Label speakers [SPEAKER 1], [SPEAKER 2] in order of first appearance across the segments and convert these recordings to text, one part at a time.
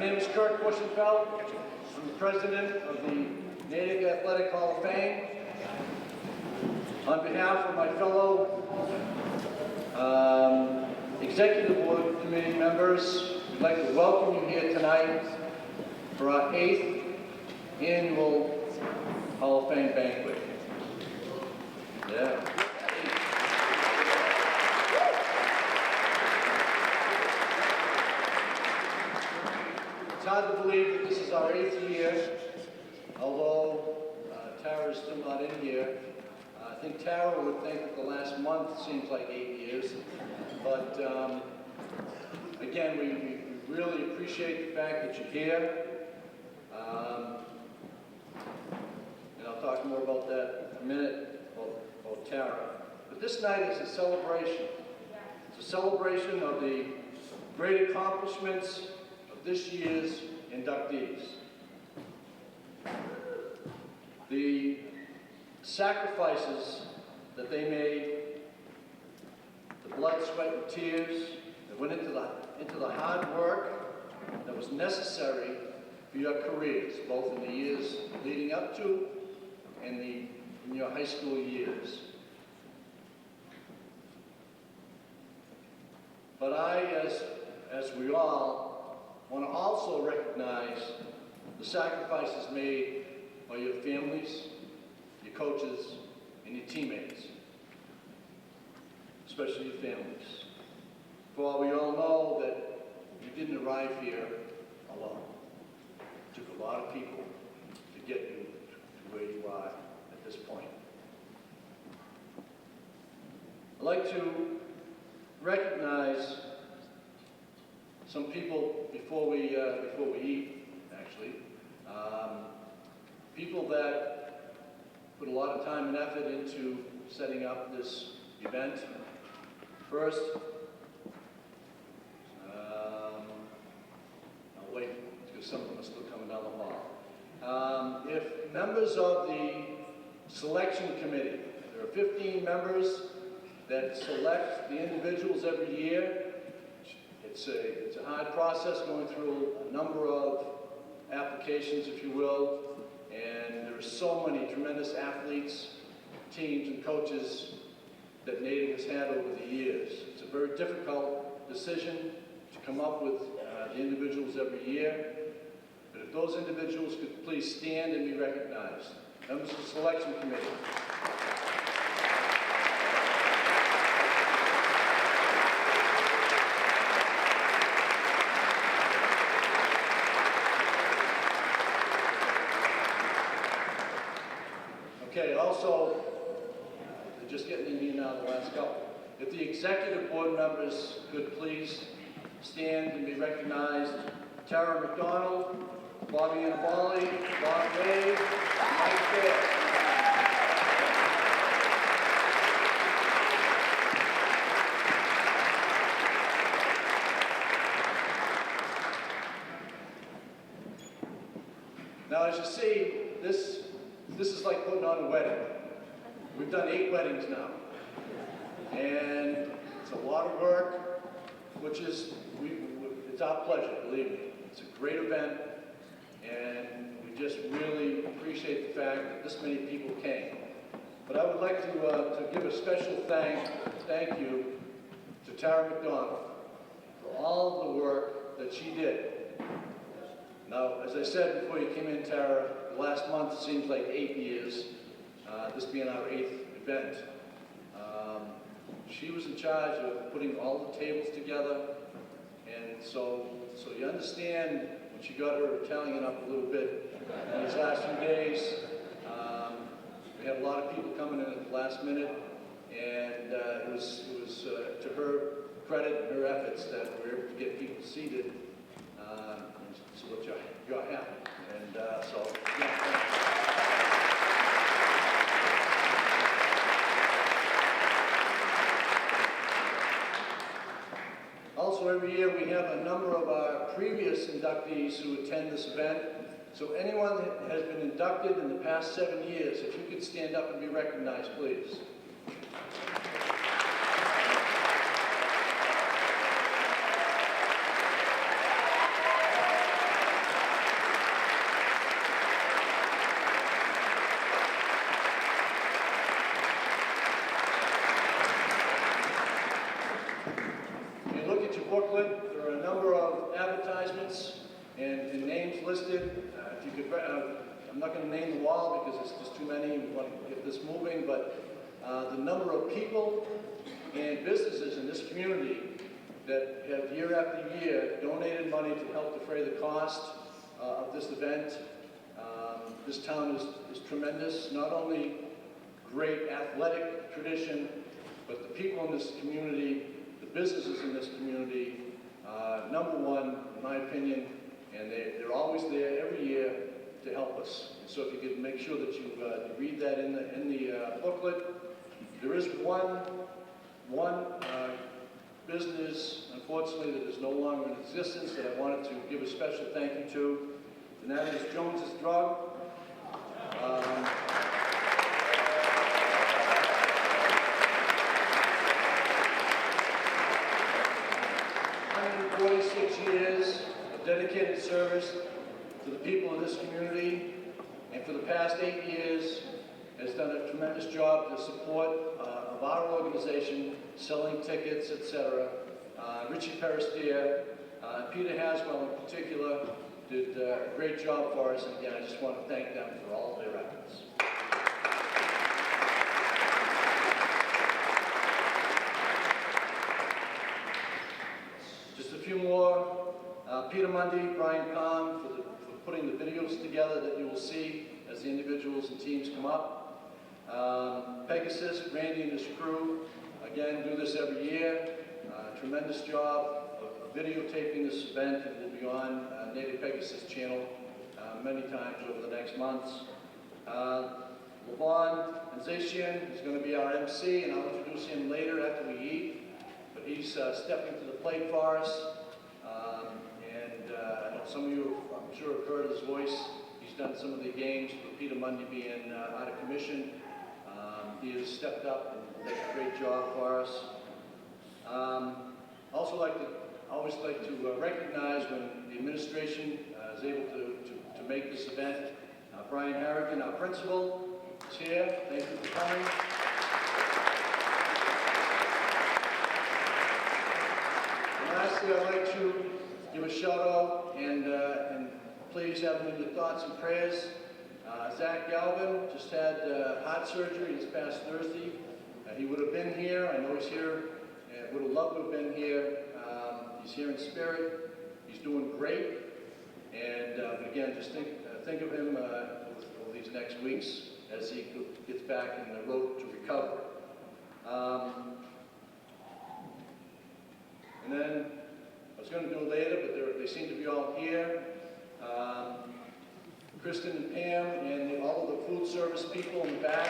[SPEAKER 1] name is Kurt Bushenfeld. I'm the president of the Natick Athletic Hall of Fame. On behalf of my fellow Executive Board Committee members, we'd like to welcome you here tonight for our 8th annual Hall of Fame banquet. Yeah. It's hard to believe that this is our 8th year, although Tara is still not in here. I think Tara would think that the last month seems like 8 years, but again, we really appreciate the fact that you're here, and I'll talk more about that in a minute, about Tara. But this night is a celebration. It's a celebration of the great accomplishments of this year's inductees. The sacrifices that they made, the blood, sweat, and tears that went into the hard work that was necessary for your careers, both in the years leading up to and in your high school years. But I, as we all, want to also recognize the sacrifices made by your families, your coaches, and your teammates, especially your families. For we all know that you didn't arrive here alone. It took a lot of people to get you to where you are at this point. I'd like to recognize some people before we eat, actually. People that put a lot of time and effort into setting up this event. First, I'll wait because some of them are still coming down the hall. If members of the selection committee, there are 15 members that select the individuals every year. It's a hard process going through a number of applications, if you will, and there are so many tremendous athletes, teams, and coaches that Natick has had over the years. It's a very difficult decision to come up with the individuals every year, but if those individuals could please stand and be recognized. Members of the selection committee. Okay, also, they're just getting in here now, the last couple. If the executive board members could please stand and be recognized. Tara McDonald, Bobby Annabali, Bob Day, Mike Fair. Now, as you see, this is like putting on a wedding. We've done 8 weddings now. And it's a lot of work, which is, it's our pleasure, believe me. It's a great event, and we just really appreciate the fact that this many people came. But I would like to give a special thank you to Tara McDonald for all of the work that she did. Now, as I said before you came in, Tara, the last month seems like 8 years, this being our 8th event. She was in charge of putting all the tables together, and so you understand when she got her Italian up a little bit in these last few days. We had a lot of people coming in at the last minute, and it was to her credit and her efforts that we were able to get people seated. So what you're happy, and so yeah. Also, every year we have a number of our previous inductees who attend this event. So anyone that has been inducted in the past 7 years, if you could stand up and be recognized, please. and names listed. If you could, I'm not going to name them all because it's just too many. We want to get this moving, but the number of people and businesses in this community that have year after year donated money to help defray the cost of this event. This town is tremendous, not only great athletic tradition, but the people in this community, the businesses in this community, number one, in my opinion, and they're always there every year to help us. And so if you could make sure that you read that in the booklet. There is one business, unfortunately, that is no longer in existence that I wanted to give a special thank you to, and that is Jones's Drug. 146 years of dedicated service to the people of this community, and for the past 8 years has done a tremendous job to support of our organization, selling tickets, etc. Richie Peristier, Peter Haswell in particular, did a great job for us, and again, I just want to thank them for all of their efforts. Just a few more. Peter Mundy, Brian Kahn, for putting the videos together that you will see as the individuals and teams come up. Pegasus, Randy and his crew, again, do this every year. Tremendous job of videotaping this event. It will be on Native Pegasus channel many times over the next months. Levon Zacian is going to be our MC, and I'll introduce him later after we eat. But he's stepping to the plate for us. I know some of you, I'm sure, have heard his voice. He's done some of the games with Peter Mundy being out of commission. He has stepped up and done a great job for us. Also always like to recognize when the administration is able to make this event. Brian Harrigan, our principal, is here. Thank you for coming. And lastly, I'd like to give a shout out and please have him in your thoughts and prayers. Zach Galvin just had heart surgery this past Thursday. He would have been here. I know he's here. Would have loved to have been here. He's here in spirit. He's doing great. And again, just think of him over these next weeks as he gets back in the road to recovery. And then I was going to do it later, but they seem to be all here. Kristen and Pam and all of the food service people in the back.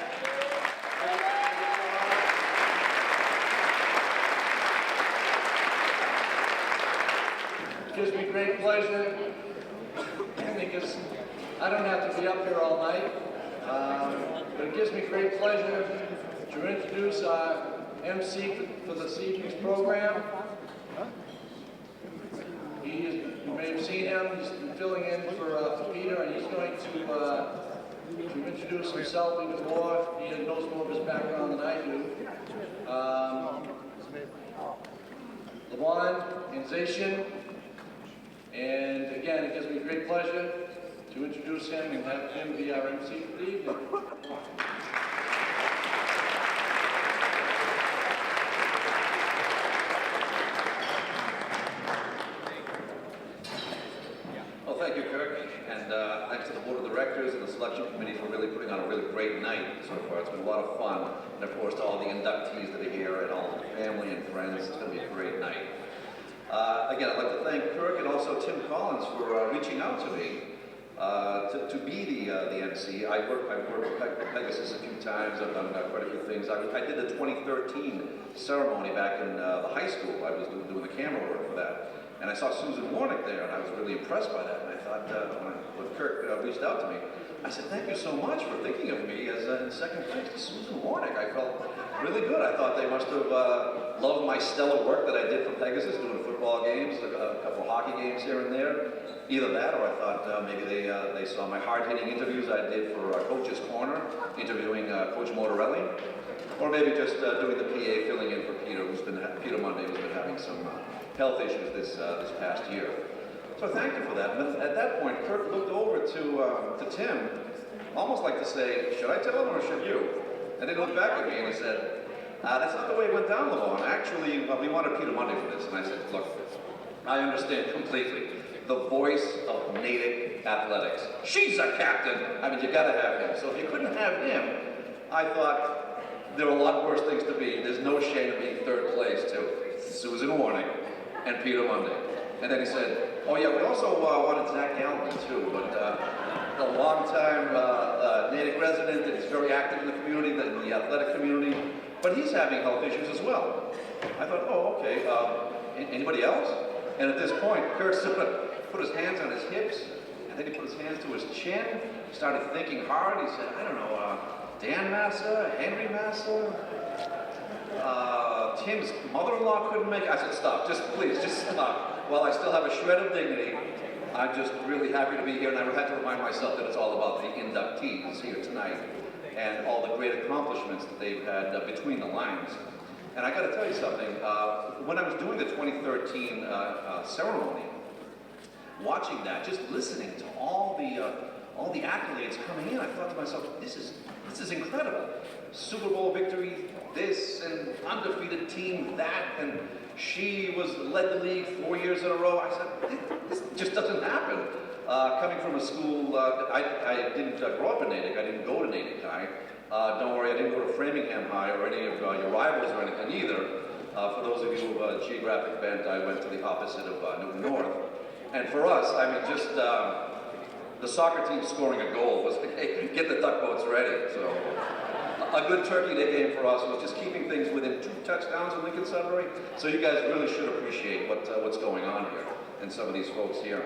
[SPEAKER 1] It gives me great pleasure because I don't have to be up here all night, but it gives me great pleasure to introduce our MC for this evening's program. You may have seen him. He's been filling in for Peter, and he's going to introduce himself even more. He knows more of his background than I do. Levon and Zacian. And again, it gives me great pleasure to introduce him and have him be our MC for the evening.
[SPEAKER 2] Well, thank you, Kirk, and thanks to the Board of Directors and the Selection Committee for really putting on a really great night so far. It's been a lot of fun, and of course to all the inductees that are here and all the family and friends. It's going to be a great night. Again, I'd like to thank Kirk and also Tim Collins for reaching out to me to be the MC. I've worked with Pegasus a few times. I've done quite a few things. I did the 2013 ceremony back in the high school. I was doing the camera work for that. And I saw Susan Warnick there, and I was really impressed by that. And I thought, when Kirk reached out to me, I said, thank you so much for thinking of me as in second place to Susan Warnick. I felt really good. I thought they must have loved my stellar work that I did for Pegasus, doing football games, a couple hockey games here and there. Either that, or I thought maybe they saw my hard-hitting interviews I did for Coach's Corner, interviewing Coach Mortarelli, or maybe just doing the PA, filling in for Peter Mundy, who's been having some health issues this past year. So thank you for that. And at that point, Kirk looked over to Tim, almost like to say, should I tell him or should you? And then he looked back at me and he said, that's not the way it went down, Lavon. Actually, we wanted Peter Monday for this. And I said, look, I understand completely. The voice of Natick athletics. She's a captain. I mean, you gotta have him. So if you couldn't have him, I thought there are a lot worse things to be. There's no shame in being third place to Susan Warning and Peter Monday. And then he said, oh yeah, we also wanted Zach Galvin too, but a long-time Natick resident that is very active in the community, in the athletic community, but he's having health issues as well. I thought, oh, okay, anybody else? And at this point, Kirk sort of put his hands on his hips, and then he put his hands to his chin, started thinking hard. He said, I don't know, Dan Massa, Henry Massa, Tim's mother-in-law couldn't make it. I said, stop, please, just stop. While I still have a shred of dignity, I'm just really happy to be here, and I had to remind myself that it's all about the inductees here tonight and all the great accomplishments that they've had between the lines. And I got to tell you something, when I was doing the 2013 ceremony, watching that, just listening to all the accolades coming in, I thought to myself, this is incredible. Super Bowl victory, this, and undefeated team, that, and she led the league 4 years in a row. I said, this just doesn't happen. Coming from a school, I didn't grow up in Natick. I didn't go to Natick High. Don't worry, I didn't go to Framingham High or any of your rivals or anything either. For those of you of geographic bent, I went to the opposite of Newton North. And for us, I mean, just the soccer team scoring a goal was, hey, get the duck boats ready. So a good Turkey Day game for us was just keeping things within 2 touchdowns in Lincoln Sudbury. So you guys really should appreciate what's going on here and some of these folks here.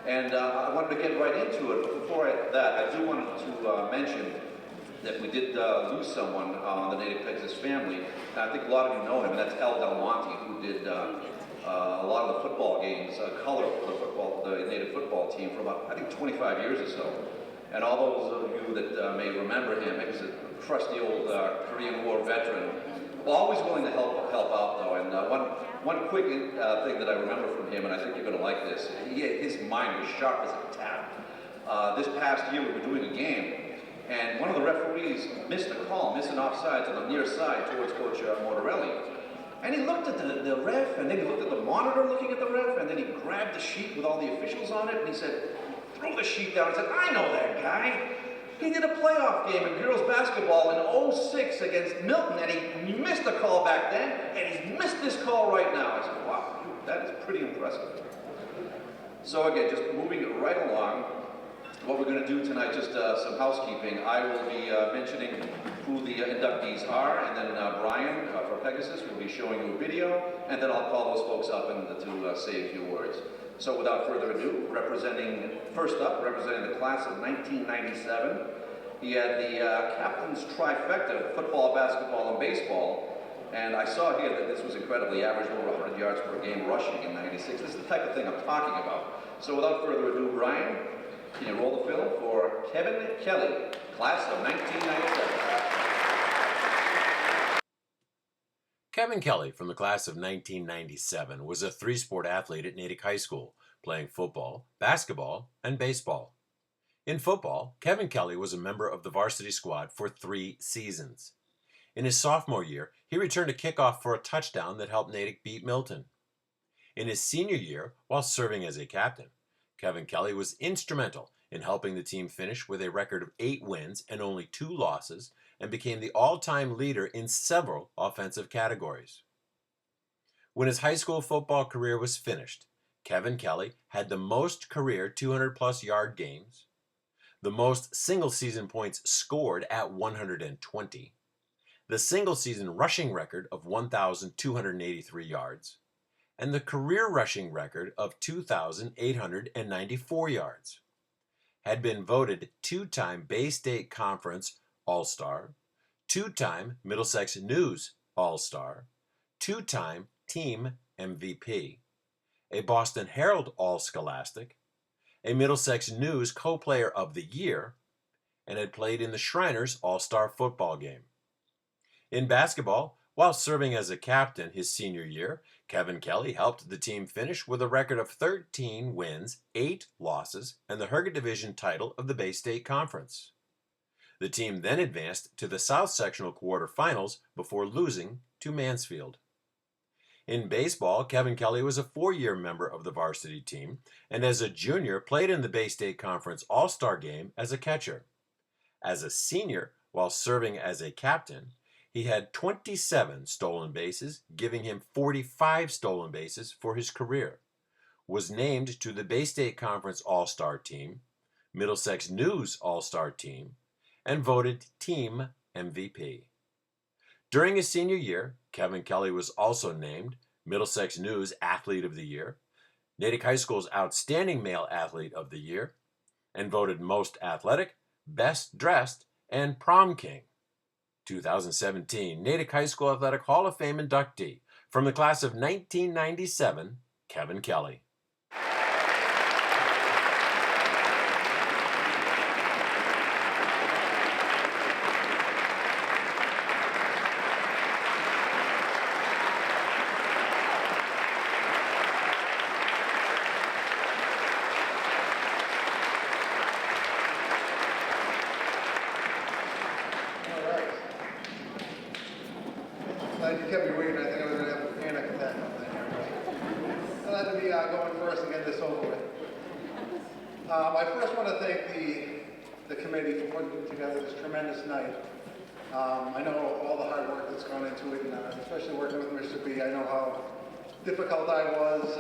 [SPEAKER 2] And I wanted to get right into it, but before that, I do want to mention that we did lose someone on the Native Texas family. And I think a lot of you know him, and that's El Del Monte, who did a lot of the football games, color for the Native football team for about, I think, 25 years or so. And all those of you that may remember him, he was a crusty old Korean War veteran, always willing to help out though. And one quick thing that I remember from him, and I think you're going to like this, his mind was sharp as a tack. This past year we were doing a game, and one of the referees missed a call, missed an offside on the near side towards Coach Mortarelli. And he looked at the ref, and then he looked at the monitor looking at the ref, and then he grabbed the sheet with all the officials on it, and he said, throw the sheet down. He said, I know that guy. He did a playoff game in girls basketball in '06 against Milton, and he missed a call back then, and he's missed this call right now. I said, wow, that is pretty impressive. So again, just moving right along, what we're going to do tonight, just some housekeeping. I will be mentioning who the inductees are, and then Brian for Pegasus will be showing you a video, and then I'll call those folks up and to say a few words. So without further ado, first up, representing the class of 1997, he had the captain's trifecta of football, basketball, and baseball. And I saw here that this was incredible. He averaged over 100 yards per game rushing in '96. This is the type of thing I'm talking about. So without further ado, Brian, can you roll the film for Kevin Kelly, class of 1997.
[SPEAKER 3] Kevin Kelly, from the class of 1997, was a three-sport athlete at Natick High School, playing football, basketball, and baseball. In football, Kevin Kelly was a member of the varsity squad for 3 seasons. In his sophomore year, he returned a kickoff for a touchdown that helped Natick beat Milton. In his senior year, while serving as a captain, Kevin Kelly was instrumental in helping the team finish with a record of 8 wins and only 2 losses, and became the all-time leader in several offensive categories. When his high school football career was finished, Kevin Kelly had the most career 200-plus yard games, the most single-season points scored at 120, the single-season rushing record of 1,283 yards, and the career rushing record of 2,894 yards. Had been voted 2-time Bay State Conference All-Star, 2-time Middlesex News All-Star, 2-time Team MVP, a Boston Herald All-Scholastic, a Middlesex News Co-Player of the Year, and had played in the Shriners All-Star football game. In basketball, While serving as a captain his senior year, Kevin Kelly helped the team finish with a record of 13 wins, 8 losses, and the Herget Division title of the Bay State Conference. The team then advanced to the South Sectional quarterfinals before losing to Mansfield. In baseball, Kevin Kelly was a 4-year member of the varsity team, and as a junior played in the Bay State Conference All-Star Game as a catcher. As a senior, while serving as a captain, he had 27 stolen bases, giving him 45 stolen bases for his career, was named to the Bay State Conference All-Star Team, Middlesex News All-Star Team, and voted Team MVP. During his senior year, Kevin Kelly was also named Middlesex News Athlete of the Year, Natick High School's Outstanding Male Athlete of the Year, and voted Most Athletic, Best Dressed, and Prom King. 2017 Natick High School Athletic Hall of Fame inductee from the class of 1997, Kevin Kelly.
[SPEAKER 4] Glad you kept me waiting. I think I was going to have a panic attack on that here. Glad to be going first and get this over with. I first want to thank the committee for putting together this tremendous night. I know all the hard work that's gone into it, and especially working with Mr. B. I know how difficult I was,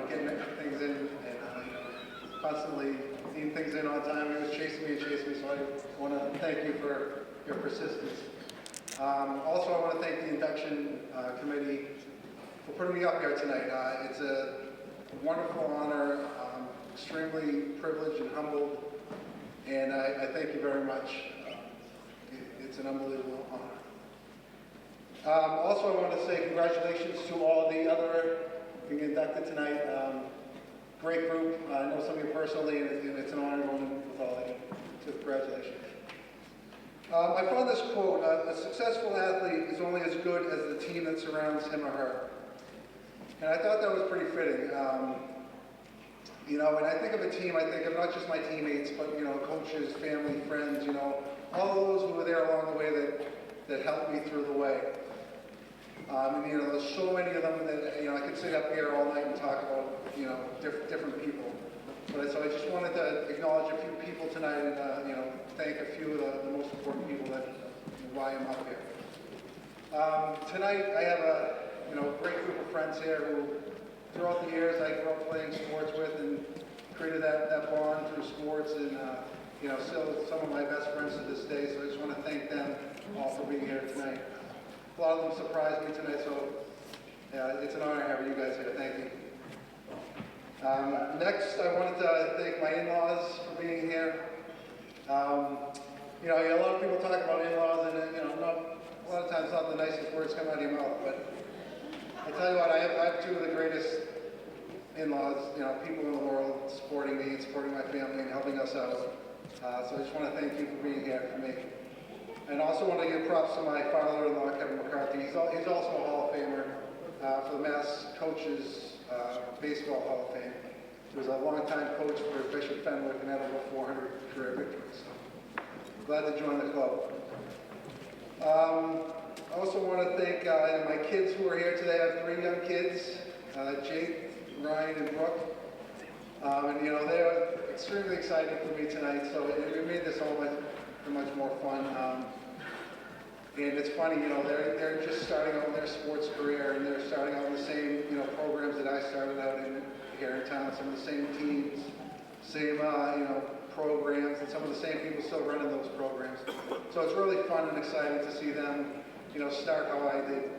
[SPEAKER 4] getting things in and constantly getting things in on time. He was chasing me, so I want to thank you for your persistence. Also, I want to thank the induction committee for putting me up here tonight. It's a wonderful honor. I'm extremely privileged and humbled, and I thank you very much. It's an unbelievable honor. Also, I want to say congratulations to all the other being inducted tonight. Great group. I know some of you personally, and it's an honor going with all of you. So congratulations. I found this quote, a successful athlete is only as good as the team that surrounds him or her. And I thought that was pretty fitting. When I think of a team, I think of not just my teammates, but, coaches, family, friends, all those who were there along the way that helped me through the way. There's so many of them that, I could sit up here all night and talk about, different people. So I just wanted to acknowledge a few people tonight and, thank a few of the most important people that why I'm up here. Tonight I have a great group of friends here who, throughout the years, I grew up playing sports with and created that bond through sports, and still some of my best friends to this day. So I just want to thank them all for being here tonight. A lot of them surprised me tonight, so it's an honor having you guys here. Thank you. Next, I wanted to thank my in-laws for being here. A lot of people talk about in-laws, and a lot of times not the nicest words come out of your mouth. But I tell you what, I have two of the greatest in-laws, people in the world supporting me and supporting my family and helping us out. So I just want to thank you for being here for me. And also want to give props to my father-in-law, Kevin McCarthy. He's also a Hall of Famer for the Mass Coaches Baseball Hall of Fame. He was a longtime coach for Bishop Fenwick and had over 400 career victories. So glad to join the club. I also want to thank my kids who are here today. I have 3 young kids, Jake, Ryan, and Brooke. They're extremely excited for me tonight, so it made this all much more fun. And it's funny, they're just starting out their sports career, and they're starting out in the same, programs that I started out in here in town. Some of the same teams, same, programs, and some of the same people still running those programs. So it's really fun and exciting to see them, start how I did.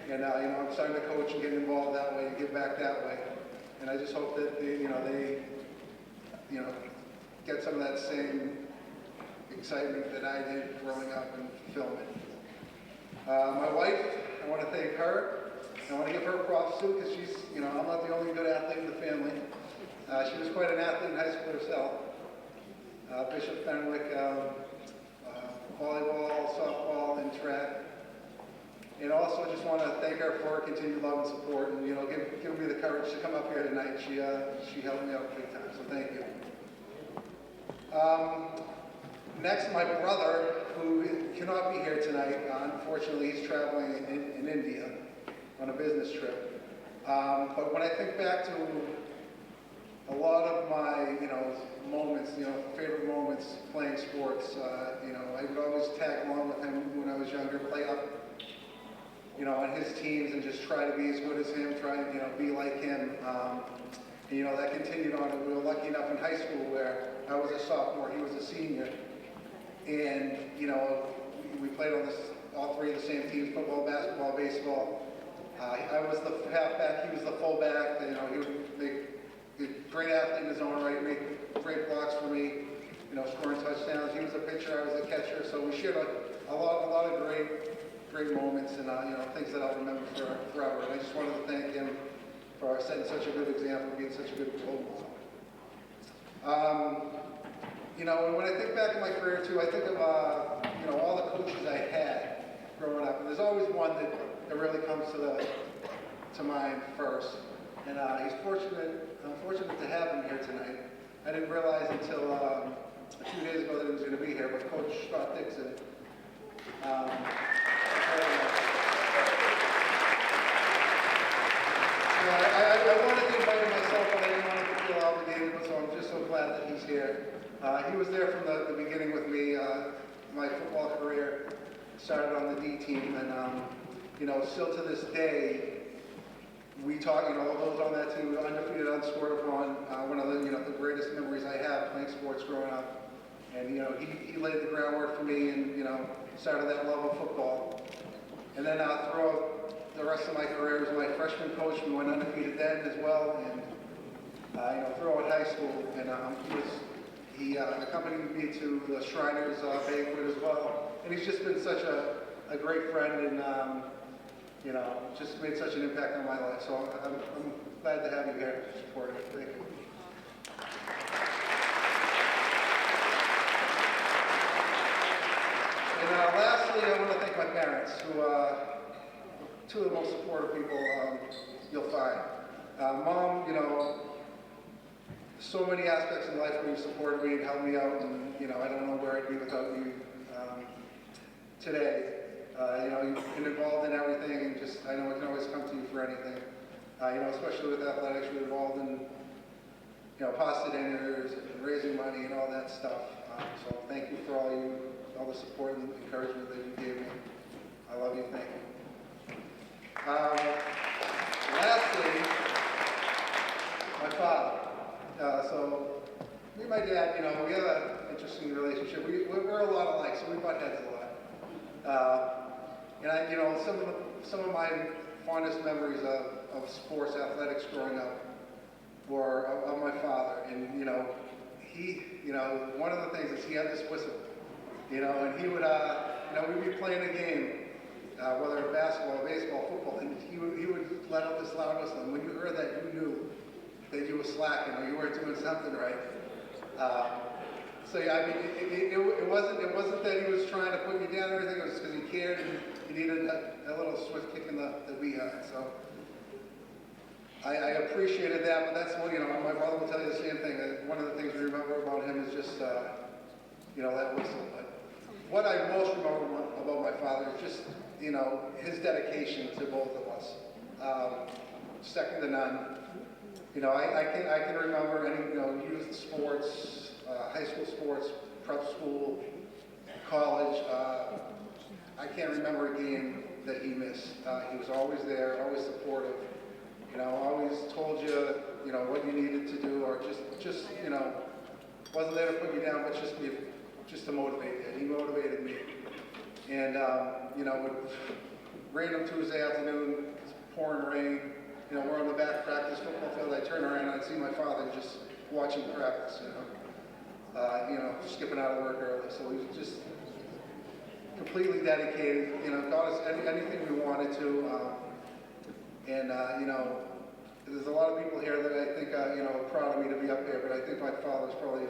[SPEAKER 4] And, I'm starting to coach and get involved that way and give back that way. And I just hope that they get some of that same excitement that I did growing up and filming. My wife, I want to thank her. I want to give her props too, because she's, I'm not the only good athlete in the family. She was quite an athlete in high school herself. Bishop Fenwick, volleyball, softball, and track. And also, I just want to thank her for her continued love and support, and give me the courage to come up here tonight. She helped me out big time, so thank you. Next, my brother, who cannot be here tonight. Unfortunately, he's traveling in India on a business trip. But when I think back to a lot of my, moments, favorite moments playing sports, I would always tag along with him when I was younger, play up, on his teams and just try to be as good as him, try and, be like him. That continued on. We were lucky enough in high school where I was a sophomore, he was a senior. And, we played on all three of the same teams, football, basketball, baseball. I was the halfback, he was the fullback. He would make a great athlete in his own right, make great blocks for me, scoring touchdowns. He was a pitcher, I was a catcher. So we shared a lot of great moments and, things that I'll remember forever. And I just wanted to thank him for setting such a good example, being such a good role model. And when I think back in my career too, I think of, all the coaches I had growing up. And there's always one that really comes to mind first. And I'm fortunate to have him here tonight. I didn't realize until a few days ago that he was going to be here, but Coach Scott Dixon. I wanted to invite him myself, but I didn't want to feel obligated, so I'm just so glad that he's here. He was there from the beginning with me. My football career started on the D team, and still to this day, we talk. Those on that team, undefeated, unscored upon. One of the greatest memories I have playing sports growing up. And he laid the groundwork for me, and started that love of football. And then throughout the rest of my career, he was my freshman coach. We went undefeated then as well, and throughout high school. And he accompanied me to the Shriners banquet as well. And he's just been such a great friend, and just made such an impact on my life. So I'm glad to have you here to support it. Thank you. And lastly, I want to thank my parents, who two of the most supportive people you'll find. Mom, so many aspects in life where you supported me and helped me out, and I don't know where I'd be without you today. You've been involved in everything, and I know I can always come to you for anything. Especially with athletics, you're involved in pasta dinners and raising money and all that stuff. So thank you for all the support and encouragement that you gave me. I love you. Thank you. Lastly, my father. So me and my dad, we have an interesting relationship. We're a lot alike, so we butt heads a lot. And some of my fondest memories of sports, athletics growing up were of my father. And he, one of the things is he had this whistle, and he would, we'd be playing a game, whether basketball, baseball, football, and he would let out this loud whistle. And when you heard that, you knew that you were slacking or you weren't doing something right. So yeah, I mean, it wasn't that he was trying to put you down or anything. It was because he cared and he needed a little swift kick in the behind. So I appreciated that, but that's what my brother will tell you the same thing. One of the things we remember about him is just that whistle. But what I most remember about my father is just his dedication to both of us, second to none. I can remember any youth sports, high school sports, prep school, college. I can't remember a game that he missed. He was always there, always supportive. Always told you, what you needed to do, or just wasn't there to put you down, but just to motivate you. And he motivated me. And random Tuesday afternoon, it's pouring rain. We're on the back practice football field. I turn around and I see my father just watching practice. Skipping out of work early. So he was just completely dedicated. Got us anything we wanted to. There's a lot of people here that I think are proud of me to be up here, but I think my father's probably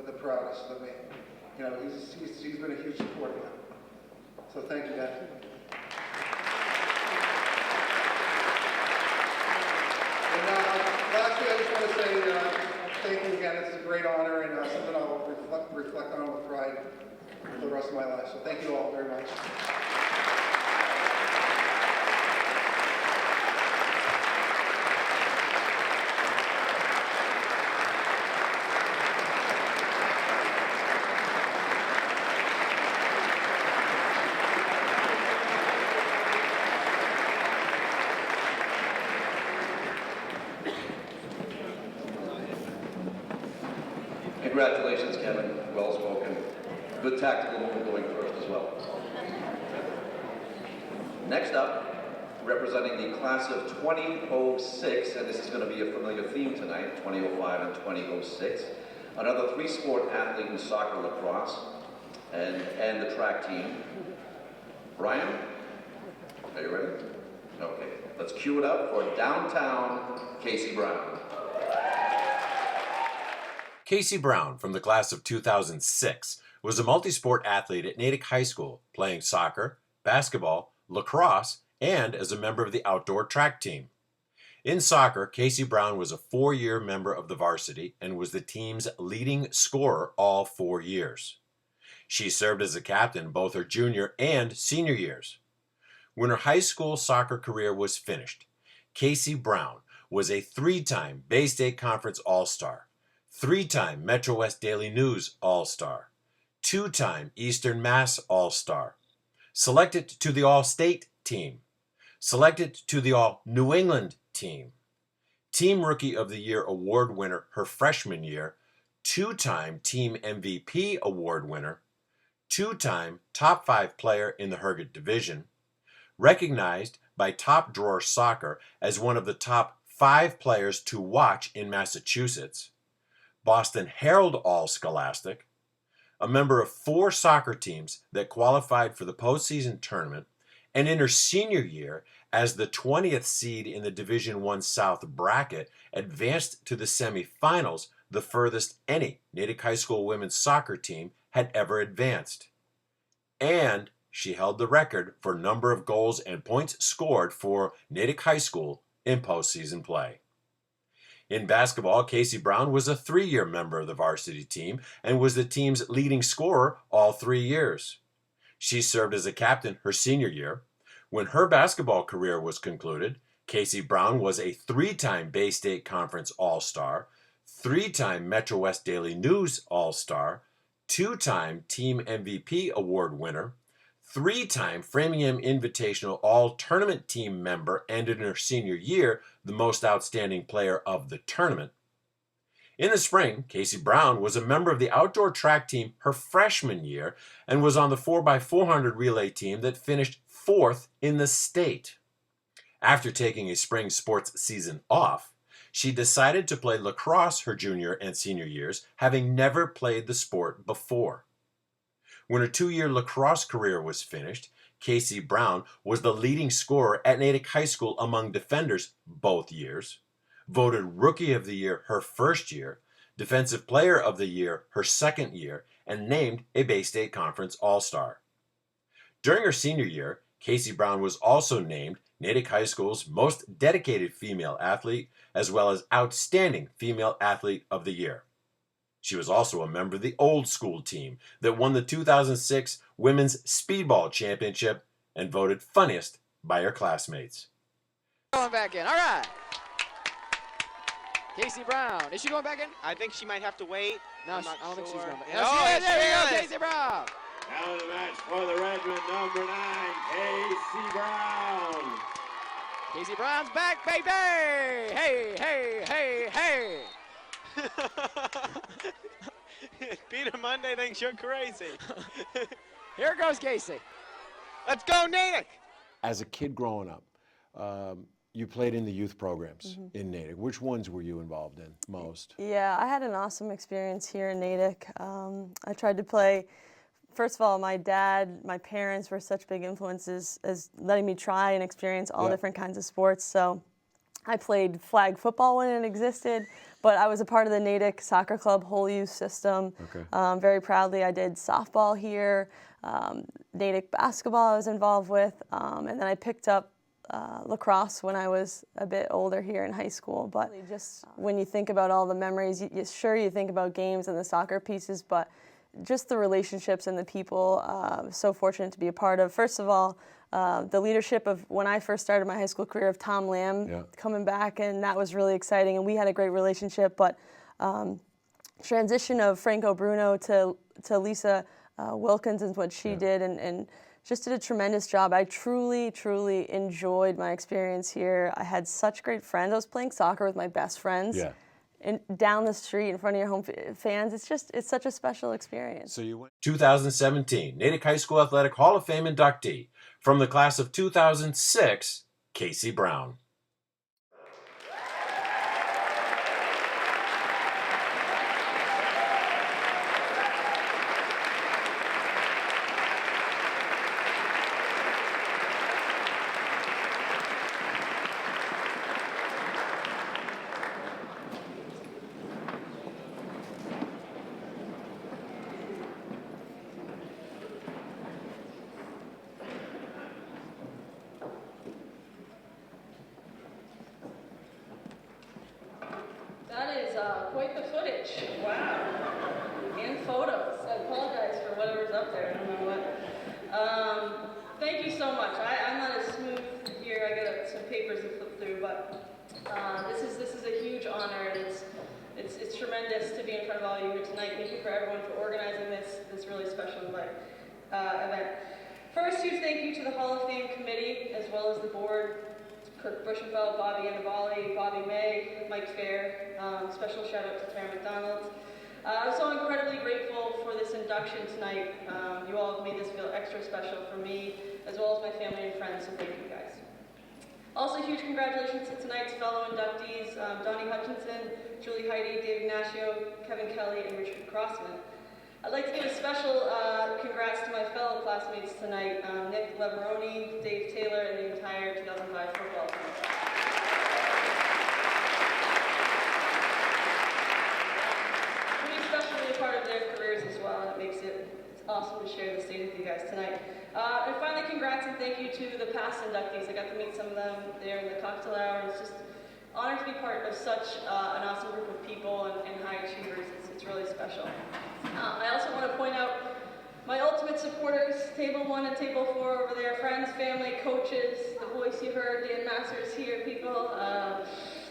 [SPEAKER 4] the proudest of me. He's been a huge supporter. So thank you, Dad. Lastly, I just want to say thank you again. It's a great honor and something I'll reflect on with pride for the rest of my life. So thank you all very much.
[SPEAKER 2] Congratulations, Kevin. Well spoken. Good tactical move going first as well. Next up, representing the class of 2006, and this is going to be a familiar theme tonight, 2005 and 2006. Another three-sport athlete in soccer, lacrosse, and the track team. Brian, are you ready? Okay, let's cue it up for downtown Casey Brown.
[SPEAKER 3] Casey Brown, from the class of 2006, was a multi-sport athlete at Natick High School, playing soccer, basketball, lacrosse, and as a member of the outdoor track team. In soccer, Casey Brown was a 4-year member of the varsity and was the team's leading scorer all 4 years. She served as a captain both her junior and senior years. When her high school soccer career was finished, Casey Brown was a 3-time Bay State Conference All-Star, 3-time Metro West Daily News All-Star, 2-time Eastern Mass All-Star, selected to the All-State team, selected to the All-New England team, Team Rookie of the Year award winner her freshman year, 2-time Team MVP award winner, 2-time Top 5 player in the Herget Division, recognized by Top Drawer Soccer as one of the top 5 players to watch in Massachusetts, Boston Herald All-Scholastic, a member of 4 soccer teams that qualified for the postseason tournament, and in her senior year, as the 20th seed in the Division I South bracket, advanced to the semifinals, the furthest any Natick High School women's soccer team had ever advanced. And she held the record for number of goals and points scored for Natick High School in postseason play. In basketball, Casey Brown was a 3-year member of the varsity team and was the team's leading scorer all 3 years. She served as a captain her senior year. When her basketball career was concluded, Casey Brown was a 3-time Bay State Conference All-Star, 3-time Metro West Daily News All-Star, 2-time Team MVP award winner, 3-time Framingham Invitational All-Tournament team member, and in her senior year, the most outstanding player of the tournament. In the spring, Casey Brown was a member of the outdoor track team her freshman year and was on the 4x400 relay team that finished 4th in the state. After taking a spring sports season off, she decided to play lacrosse her junior and senior years, having never played the sport before. When her 2-year lacrosse career was finished, Casey Brown was the leading scorer at Natick High School among defenders both years, voted Rookie of the Year her first year, Defensive Player of the Year her second year, and named a Bay State Conference All-Star. During her senior year, Casey Brown was also named Natick High School's most dedicated female athlete, as well as Outstanding Female Athlete of the Year. She was also a member of the old school team that won the 2006 Women's Speedball Championship and voted funniest by her classmates.
[SPEAKER 5] Going back in. All right. Casey Brown. Is she going back in?
[SPEAKER 6] I think she might have to wait.
[SPEAKER 5] No,
[SPEAKER 6] I'm
[SPEAKER 5] I
[SPEAKER 6] not
[SPEAKER 5] don't think she's
[SPEAKER 6] sure.
[SPEAKER 5] going back in.
[SPEAKER 6] Oh,
[SPEAKER 5] Oh,
[SPEAKER 6] yes,
[SPEAKER 5] there we go,
[SPEAKER 6] she is.
[SPEAKER 5] Casey Brown.
[SPEAKER 7] Now in the match for the Regiment, number 9, Casey Brown.
[SPEAKER 5] Casey Brown's back, baby! Hey, hey, hey, hey!
[SPEAKER 6] Peter Monday thinks you're crazy.
[SPEAKER 5] Here goes Casey.
[SPEAKER 6] Let's go, Natick!
[SPEAKER 8] As a kid growing up, you played in the youth programs in Natick. Which ones were you involved in most?
[SPEAKER 9] Yeah, I had an awesome experience here in Natick. I tried to play, first of all, my dad, my parents were such big influences as letting me try and experience all different kinds of sports. So I played flag football when it existed, but I was a part of the Natick Soccer Club whole youth system.
[SPEAKER 8] Okay.
[SPEAKER 9] Very proudly, I did softball here. Natick basketball I was involved with, and then I picked up lacrosse when I was a bit older here in high school. But just when you think about all the memories, you think about games and the soccer pieces, but just the relationships and the people, so fortunate to be a part of. First of all, the leadership of when I first started my high school career of Tom Lamb coming back, and that was really exciting, and we had a great relationship. But transition of Franco Bruno to Lisa Wilkins and what she did, and just did a tremendous job. I truly, truly enjoyed my experience here. I had such great friends. I was playing soccer with my best friends.
[SPEAKER 8] Yeah.
[SPEAKER 9] And down the street in front of your home fans. It's such a special experience.
[SPEAKER 8] So you went
[SPEAKER 3] 2017 Natick High School Athletic Hall of Fame inductee from the class of 2006, Casey Brown.
[SPEAKER 9] That is quite the footage. Wow. And photos. I apologize for whatever's up there. I don't know what. Thank you so much. I'm not as smooth here. I got some papers to flip through, but this is a huge honor, and it's tremendous to be in front of all of you here tonight. Thank you for everyone for organizing this really special event. First, huge thank you to the Hall of Fame committee, as well as the board. Kirk Bushenfeld, Bobby Annavali, Bobby May, Mike Fair. Special shout out to Tara McDonald. I'm so incredibly grateful for this induction tonight. You all have made this feel extra special for me, as well as my family and friends, so thank you guys. Also, huge congratulations to tonight's fellow inductees, Donnie Hutchinson, Julie Heidi, David Nashio, Kevin Kelly, and Richard Crossman. I'd like to give a special congrats to my fellow classmates tonight, Nick Leveroni, Dave Taylor, and the entire 2005 football team. Pretty special to be a part of their careers as well, and it makes it awesome to share the stage with you guys tonight. And finally, congrats and thank you to the past inductees. I got to meet some of them there in the cocktail hour, and it's just honored to be part of such an awesome group of people and high achievers. It's really special. I also want to point out my ultimate supporters, Table 1 and Table 4 over there, friends, family, coaches, the voice you heard, Dan Masters here, people.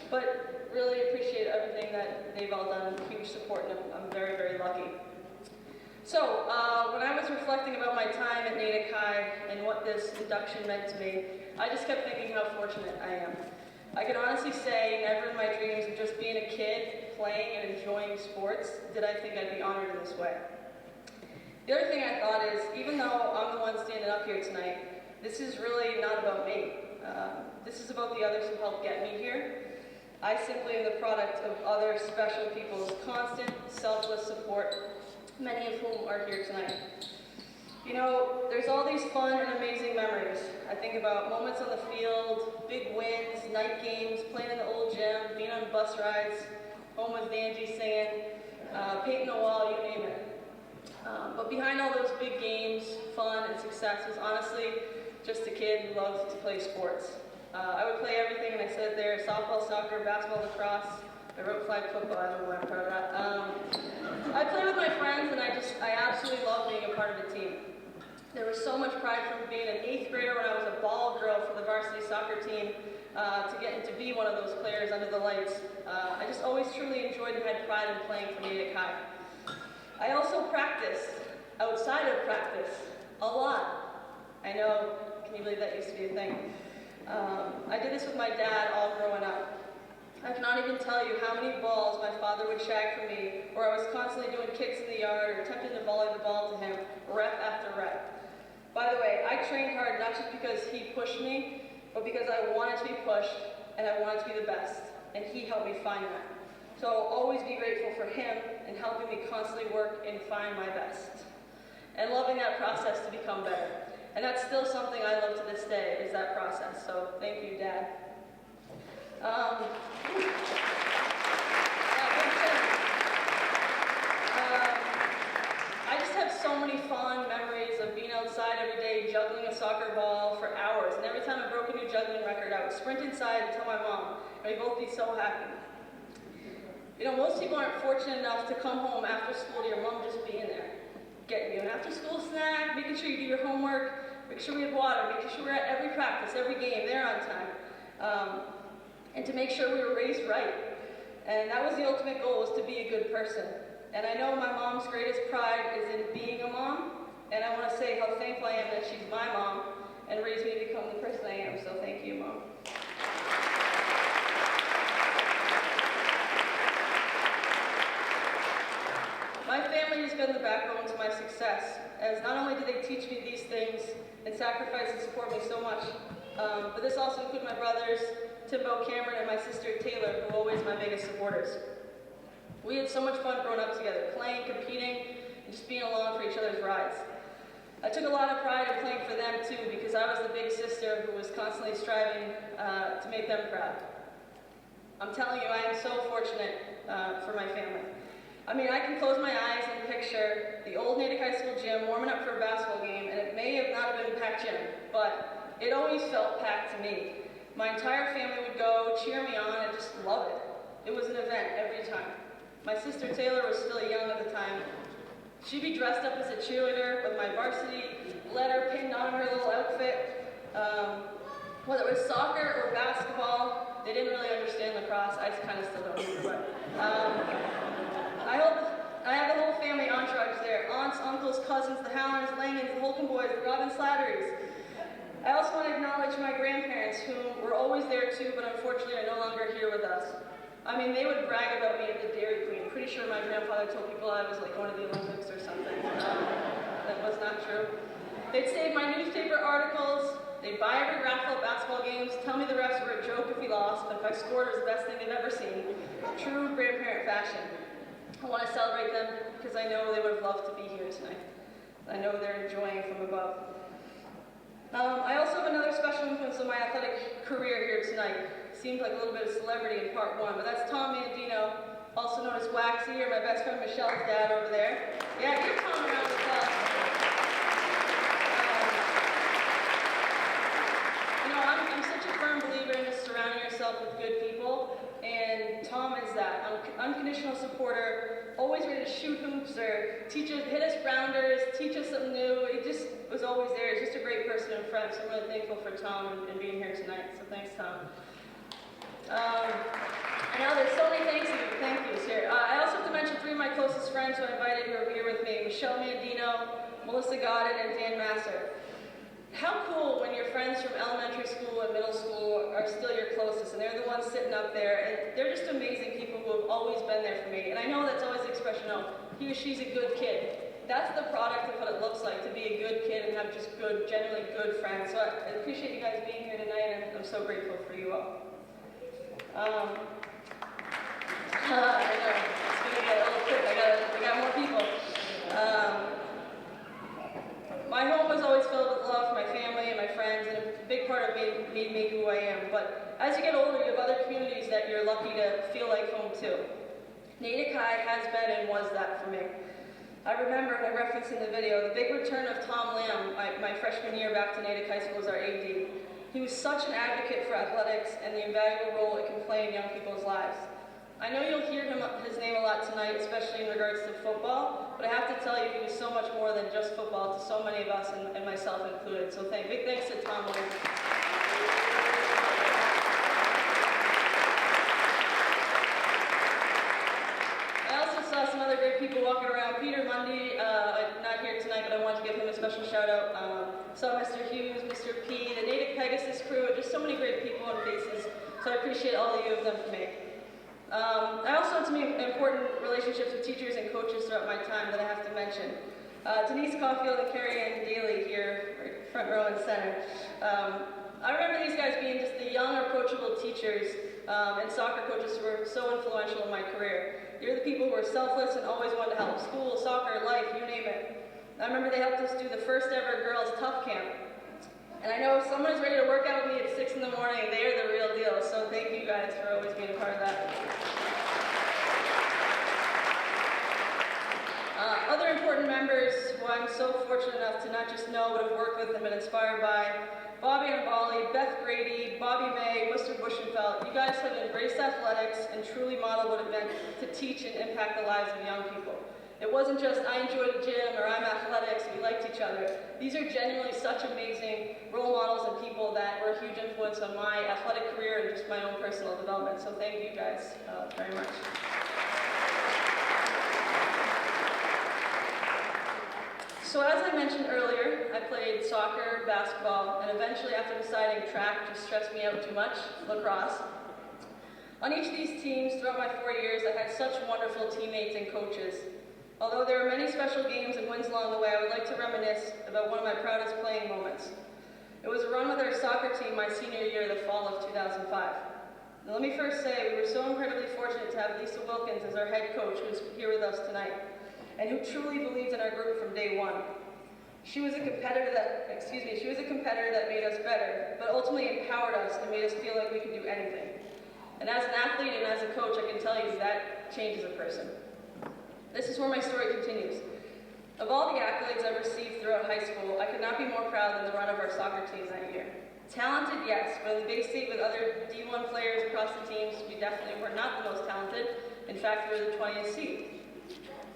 [SPEAKER 9] But really appreciate everything that they've all done. Huge support, and I'm very, very lucky. So, when I was reflecting about my time at Natick High and what this induction meant to me, I just kept thinking how fortunate I am. I can honestly say, never in my dreams of just being a kid, playing and enjoying sports, did I think I'd be honored in this way. The other thing I thought is, even though I'm the one standing up here tonight, this is really not about me. This is about the others who helped get me here. I simply am the product of other special people's constant, selfless support, many of whom are here tonight. You know, there's all these fun and amazing memories. I think about moments on the field, big wins, night games, playing in the old gym, being on bus rides, home with Vanjie singing, painting a wall, you name it. But behind all those big games, fun and success was honestly just a kid who loved to play sports. I would play everything, and I said it there, softball, soccer, basketball, lacrosse. I wrote flag football, I don't know why I'm proud of that. I play with my friends, and I absolutely love being a part of a team. There was so much pride from being an 8th grader when I was a ball girl for the varsity soccer team to getting to be one of those players under the lights. I just always truly enjoyed and had pride in playing for Natick High. I also practiced, outside of practice, a lot. I know, can you believe that used to be a thing? I did this with my dad all growing up. I cannot even tell you how many balls my father would shag for me, or I was constantly doing kicks in the yard or attempting to volley the ball to him, rep after rep. By the way, I trained hard not just because he pushed me, but because I wanted to be pushed and I wanted to be the best, and he helped me find that. So I'll always be grateful for him and helping me constantly work and find my best, and loving that process to become better. And that's still something I love to this day, is that process. So thank you, Dad. I just have so many fond memories of being outside every day, juggling a soccer ball for hours. And every time I broke a new juggling record, I would sprint inside and tell my mom, and we'd both be so happy. You know, most people aren't fortunate enough to come home after school to your mom just being there, getting you an after-school snack, making sure you do your homework, making sure we had water, making sure we're at every practice, every game, there on time, and to make sure we were raised right. And that was the ultimate goal, was to be a good person. And I know my mom's greatest pride is in being a mom, and I want to say how thankful I am that she's my mom and raised me to become the person I am, so thank you, Mom. My family has been the backbone to my success, as not only do they teach me these things and sacrifice and support me so much, but this also includes my brothers, Timbo, Cameron, and my sister Taylor, who are always my biggest supporters. We had so much fun growing up together, playing, competing, and just being along for each other's rides. I took a lot of pride in playing for them too, because I was the big sister who was constantly striving to make them proud. I'm telling you, I am so fortunate for my family. I mean, I can close my eyes and picture the old Natick High School gym warming up for a basketball game, and it may have not been a packed gym, but it always felt packed to me. My entire family would go, cheer me on, and just love it. It was an event every time. My sister Taylor was still young at the time. She'd be dressed up as a cheerleader with my varsity letter pinned on her little outfit. Whether it was soccer or basketball, they didn't really understand lacrosse. I kind of still don't either, but I have the whole family entourage there. Aunts, uncles, cousins, the Howlands, Langans, the Holcomb boys, the Robin Slatterys. I also want to acknowledge my grandparents, who were always there too, but unfortunately are no longer here with us. I mean, they would brag about me at the Dairy Queen. Pretty sure my grandfather told people I was like going to the Olympics or something. That was not true. They'd save my newspaper articles. They'd buy every raffle at basketball games, tell me the refs were a joke if we lost, but if I scored, it was the best thing they've ever seen. True grandparent fashion. I want to celebrate them because I know they would have loved to be here tonight. I know they're enjoying from above. I also have another special influence on my athletic career here tonight. Seemed like a little bit of celebrity in part one, but that's Tom Mandino, also known as Waxy, or my best friend Michelle's dad over there. Yeah, give Tom a round of applause. You know, I'm such a firm believer in just surrounding yourself with good people, and Tom is that. Unconditional supporter, always ready to shoot hoops or hit us rounders, teach us something new. He just was always there. He's just a great person and friend, so I'm really thankful for Tom and being here tonight, so thanks, Tom. And now there's so many thank yous here. I also have to mention three of my closest friends who I invited who are here with me, Michelle Mandino, Melissa Godin, and Dan Masser. How cool when your friends from elementary school and middle school are still your closest, and they're the ones sitting up there, and they're just amazing people who have always been there for me. And I know that's always the expression of, he or she's a good kid. That's the product of what it looks like to be a good kid and have just good, genuinely good friends. So I appreciate you guys being here tonight, and I'm so grateful for you all. I know, it's gonna get a little quick. I got more people. My home was always filled with love for my family and my friends, and a big part of made me who I am. But as you get older, you have other communities that you're lucky to feel like home too. Natick High has been and was that for me. I remember, and I referenced in the video, the big return of Tom Lamb, my freshman year back to Natick High School as our AD. He was such an advocate for athletics and the invaluable role it can play in young people's lives. I know you'll hear his name a lot tonight, especially in regards to football, but I have to tell you, he was so much more than just football to so many of us, and myself included. So big thanks to Tom Lamb. I also saw some other great people walking around. Peter Mundy, not here tonight, but I wanted to give him a special shout out. Saw Mr. Hughes, Mr. P, the Natick Pegasus crew, just so many great people and faces. So I appreciate all of you have done for me. I also had some important relationships with teachers and coaches throughout my time that I have to mention. Denise Caulfield and Carrie Ann Daly here, right front row and center. I remember these guys being just the young, approachable teachers and soccer coaches who were so influential in my career. You're the people who were selfless and always wanted to help. School, soccer, life, you name it. I remember they helped us do the first ever girls' tough camp. And I know if someone is ready to work out with me at 6 in the morning, they are the real deal. So thank you guys for always being a part of that. Other important members who I'm so fortunate enough to not just know, but have worked with and been inspired by. Bobby Ambali, Beth Grady, Bobby May, Mr. Bushenfeld, you guys have embraced athletics and truly modeled what it meant to teach and impact the lives of young people. It wasn't just, I enjoy the gym, or I'm athletics, we liked each other. These are genuinely such amazing role models and people that were a huge influence on my athletic career and just my own personal development. So thank you guys very much. So as I mentioned earlier, I played soccer, basketball, and eventually after deciding track just stressed me out too much, lacrosse. On each of these teams throughout my 4 years, I had such wonderful teammates and coaches. Although there are many special games and wins along the way, I would like to reminisce about one of my proudest playing moments. It was a run with our soccer team my senior year, the fall of 2005. Now, let me first say, we were so incredibly fortunate to have Lisa Wilkins as our head coach, who's here with us tonight, and who truly believed in our group from day one. She was a competitor that made us better, but ultimately empowered us and made us feel like we could do anything. And as an athlete and as a coach, I can tell you that changes a person. This is where my story continues. Of all the accolades I've received throughout high school, I could not be more proud than the run of our soccer team that year. Talented, yes, but in the Bay State with other D1 players across the teams, we definitely were not the most talented. In fact, we were the 20th seed.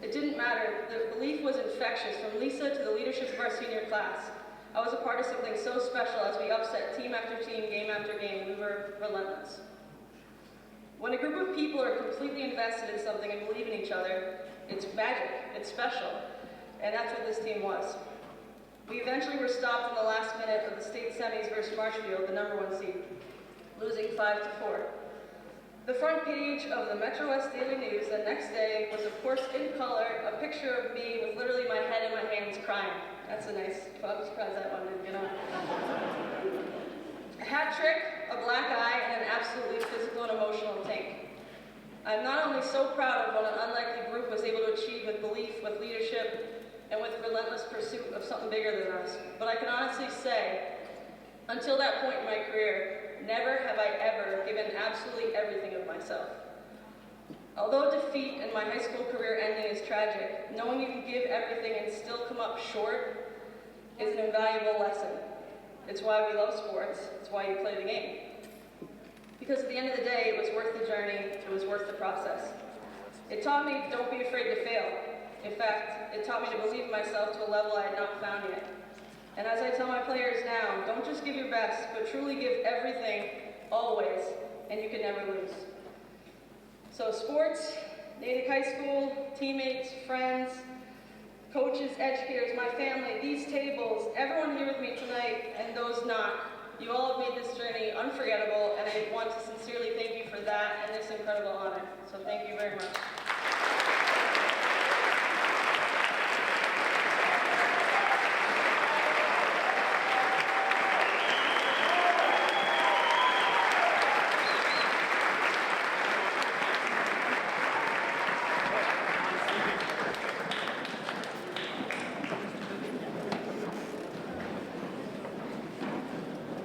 [SPEAKER 9] It didn't matter. The belief was infectious, from Lisa to the leadership of our senior class. I was a part of something so special as we upset team after team, game after game. We were relentless. When a group of people are completely invested in something and believe in each other, it's magic, it's special, and that's what this team was. We eventually were stopped in the last minute of the state semis versus Marshfield, the #1 seed, losing 5-4. The front page of the Metro West Daily News the next day was, of course, in color, a picture of me with literally my head in my hands crying. That's a nice, I'm surprised that one didn't get on. A hat trick, a black eye, and an absolutely physical and emotional tank. I'm not only so proud of what an unlikely group was able to achieve with belief, with leadership, and with relentless pursuit of something bigger than us, but I can honestly say, until that point in my career, never have I ever given absolutely everything of myself. Although defeat in my high school career ending is tragic, knowing you can give everything and still come up short is an invaluable lesson. It's why we love sports, it's why you play the game. Because at the end of the day, it was worth the journey, it was worth the process. It taught me, don't be afraid to fail. In fact, it taught me to believe in myself to a level I had not found yet. And as I tell my players now, don't just give your best, but truly give everything, always, and you can never lose. So sports, Natick High School, teammates, friends, coaches, educators, my family, these tables, everyone here with me tonight, and those not, you all have made this journey unforgettable, and I want to sincerely thank you for that and this incredible honor. So thank you very much.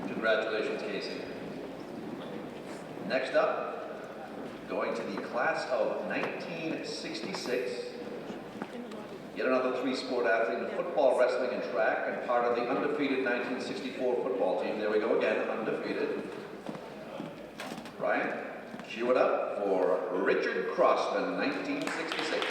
[SPEAKER 2] Congratulations, Casey. Next up, going to the class of 1966. Yet another three-sport athlete in football, wrestling, and track, and part of the undefeated 1964 football team. There we go again, undefeated. Ryan, cue it up for Richard Crossman, 1966.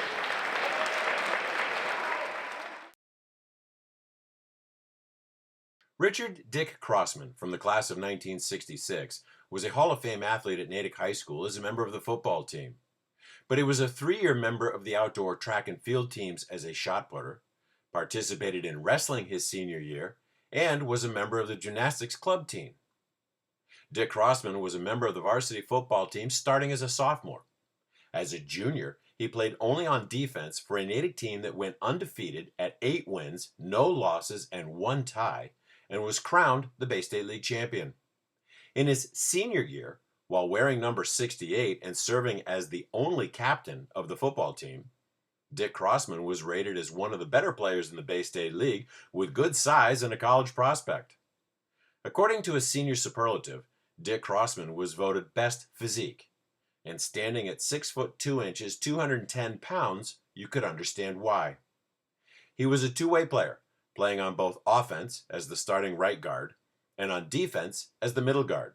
[SPEAKER 3] Richard Dick Crossman, from the class of 1966, was a Hall of Fame athlete at Natick High School as a member of the football team. But he was a 3-year member of the outdoor track and field teams as a shot putter, participated in wrestling his senior year, and was a member of the gymnastics club team. Dick Crossman was a member of the varsity football team starting as a sophomore. As a junior, he played only on defense for a Natick team that went undefeated at 8 wins, no losses, and 1 tie, and was crowned the Bay State League champion. In his senior year, while wearing number 68 and serving as the only captain of the football team, Dick Crossman was rated as one of the better players in the Bay State League with good size and a college prospect. According to a senior superlative, Dick Crossman was voted best physique, and standing at 6 foot 2 inches, 210 pounds, you could understand why. He was a two-way player, playing on both offense as the starting right guard and on defense as the middle guard.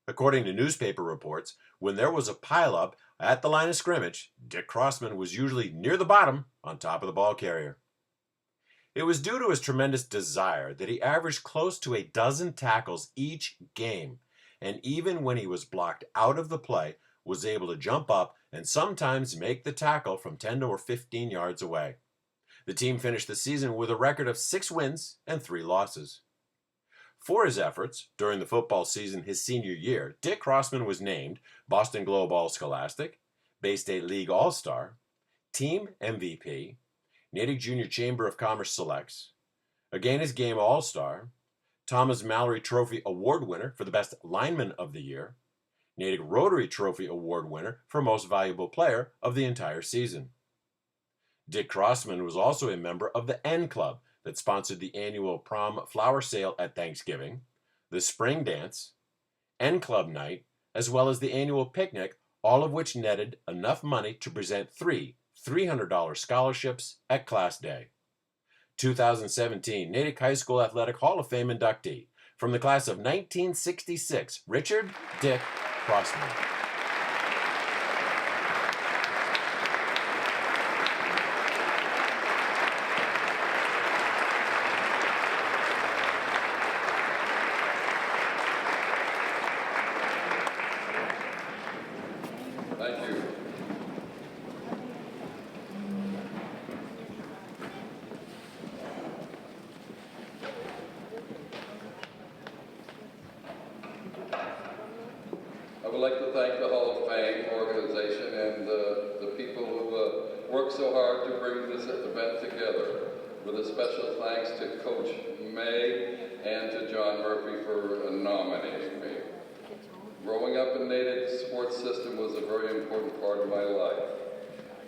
[SPEAKER 3] According to newspaper reports, when there was a pileup at the line of scrimmage, Dick Crossman was usually near the bottom on top of the ball carrier. It was due to his tremendous desire that he averaged close to a dozen tackles each game, and even when he was blocked out of the play, was able to jump up and sometimes make the tackle from 10 or 15 yards away. The team finished the season with a record of 6 wins and 3 losses. For his efforts during the football season his senior year, Dick Crossman was named Boston Globe All-Scholastic, Bay State League All-Star, Team MVP, Natick Junior Chamber of Commerce Selects, Against Game All-Star, Thomas Mallory Trophy Award winner for the Best Lineman of the Year, Natick Rotary Trophy Award winner for Most Valuable Player of the entire season. Dick Crossman was also a member of the N Club that sponsored the annual prom flower sale at Thanksgiving, the spring dance, N Club night, as well as the annual picnic, all of which netted enough money to present 3 $300 scholarships at Class Day. 2017 Natick High School Athletic Hall of Fame inductee from the class of 1966, Richard Dick Crossman.
[SPEAKER 2] Thank you. I would like to thank the Hall of Fame organization and the people who worked so hard to bring this event together. With a special thanks to Coach May and to John Murphy for nominating me. Growing up in Natick's sports system was a very important part of my life.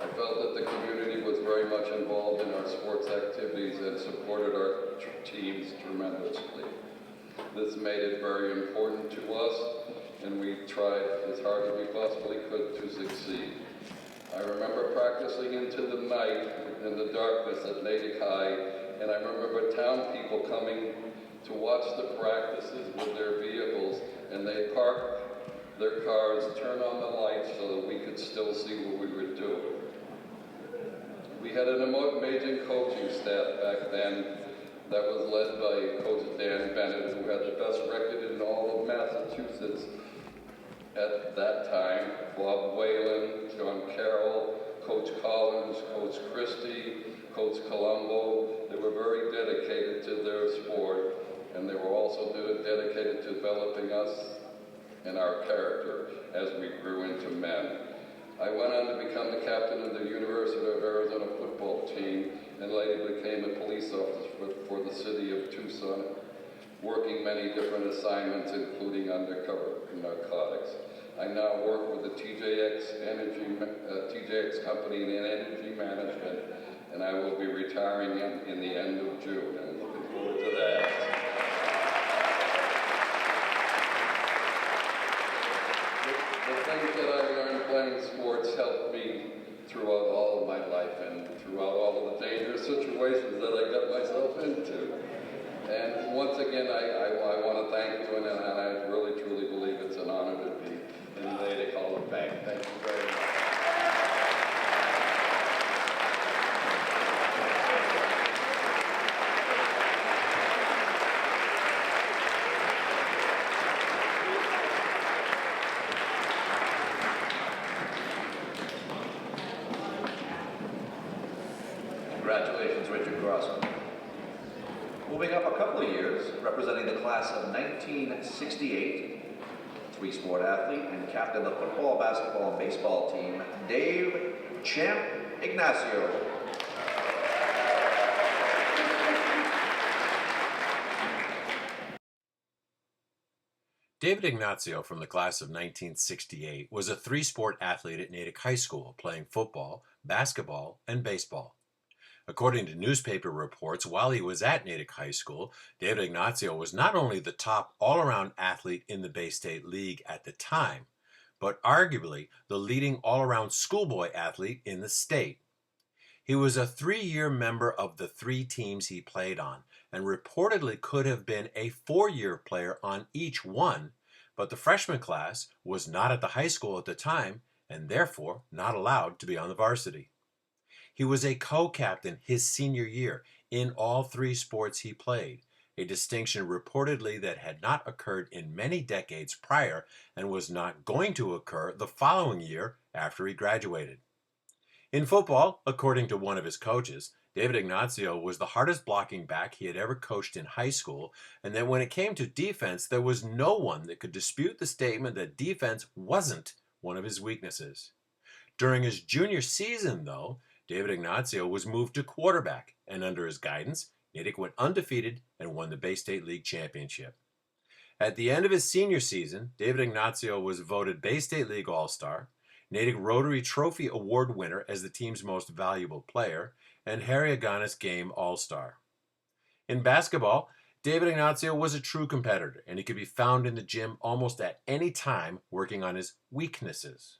[SPEAKER 2] I felt that the community was very much involved in our sports activities and supported our teams tremendously. This made it very important to us, and we tried as hard as we possibly could to succeed. I remember practicing into the night in the darkness at Natick High, and I remember town people coming to watch the practices with their vehicles, and they parked their cars, turn on the lights so that we could still see what we were doing. We had an amazing coaching staff back then that was led by Coach Dan Bennett, who had the best record in all of Massachusetts at that time. Bob Whalen, John Carroll, Coach Collins, Coach Christie, Coach Colombo. They were very dedicated to their sport, and they were also dedicated to developing us and our character as we grew into men. I went on to become the captain of the University of Arizona football team and later became a police officer for the city of Tucson, working many different assignments, including undercover narcotics. I now work with the TJX company in energy management, and I will be retiring in the end of June. I'm looking forward to that. The things that I learned playing sports helped me throughout all of my life and throughout all of the dangerous situations that I got myself into. And once again, I want to thank you, and I really, truly believe it's an honor to be in the Natick Hall of Fame. Thank you very much. Congratulations, Richard Crossman. Moving up a couple of years, representing the class of 1968, three-sport athlete and captain of the football, basketball, and baseball team, Dave Champ Ignacio.
[SPEAKER 3] David Ignacio from the class of 1968 was a three-sport athlete at Natick High School, playing football, basketball, and baseball. According to newspaper reports, while he was at Natick High School, David Ignacio was not only the top all-around athlete in the Bay State League at the time, but arguably the leading all-around schoolboy athlete in the state. He was a 3-year member of the 3 teams he played on, and reportedly could have been a 4-year player on each one, but the freshman class was not at the high school at the time, and therefore not allowed to be on the varsity. He was a co-captain his senior year in all 3 sports he played, a distinction reportedly that had not occurred in many decades prior and was not going to occur the following year after he graduated. In football, according to one of his coaches, David Ignacio was the hardest blocking back he had ever coached in high school, and that when it came to defense, there was no one that could dispute the statement that defense wasn't one of his weaknesses. During his junior season, though, David Ignacio was moved to quarterback, and under his guidance, Natick went undefeated and won the Bay State League championship. At the end of his senior season, David Ignacio was voted Bay State League All-Star, Natick Rotary Trophy Award winner as the team's most valuable player, and Harry Aganis Game All-Star. In basketball, David Ignacio was a true competitor, and he could be found in the gym almost at any time working on his weaknesses.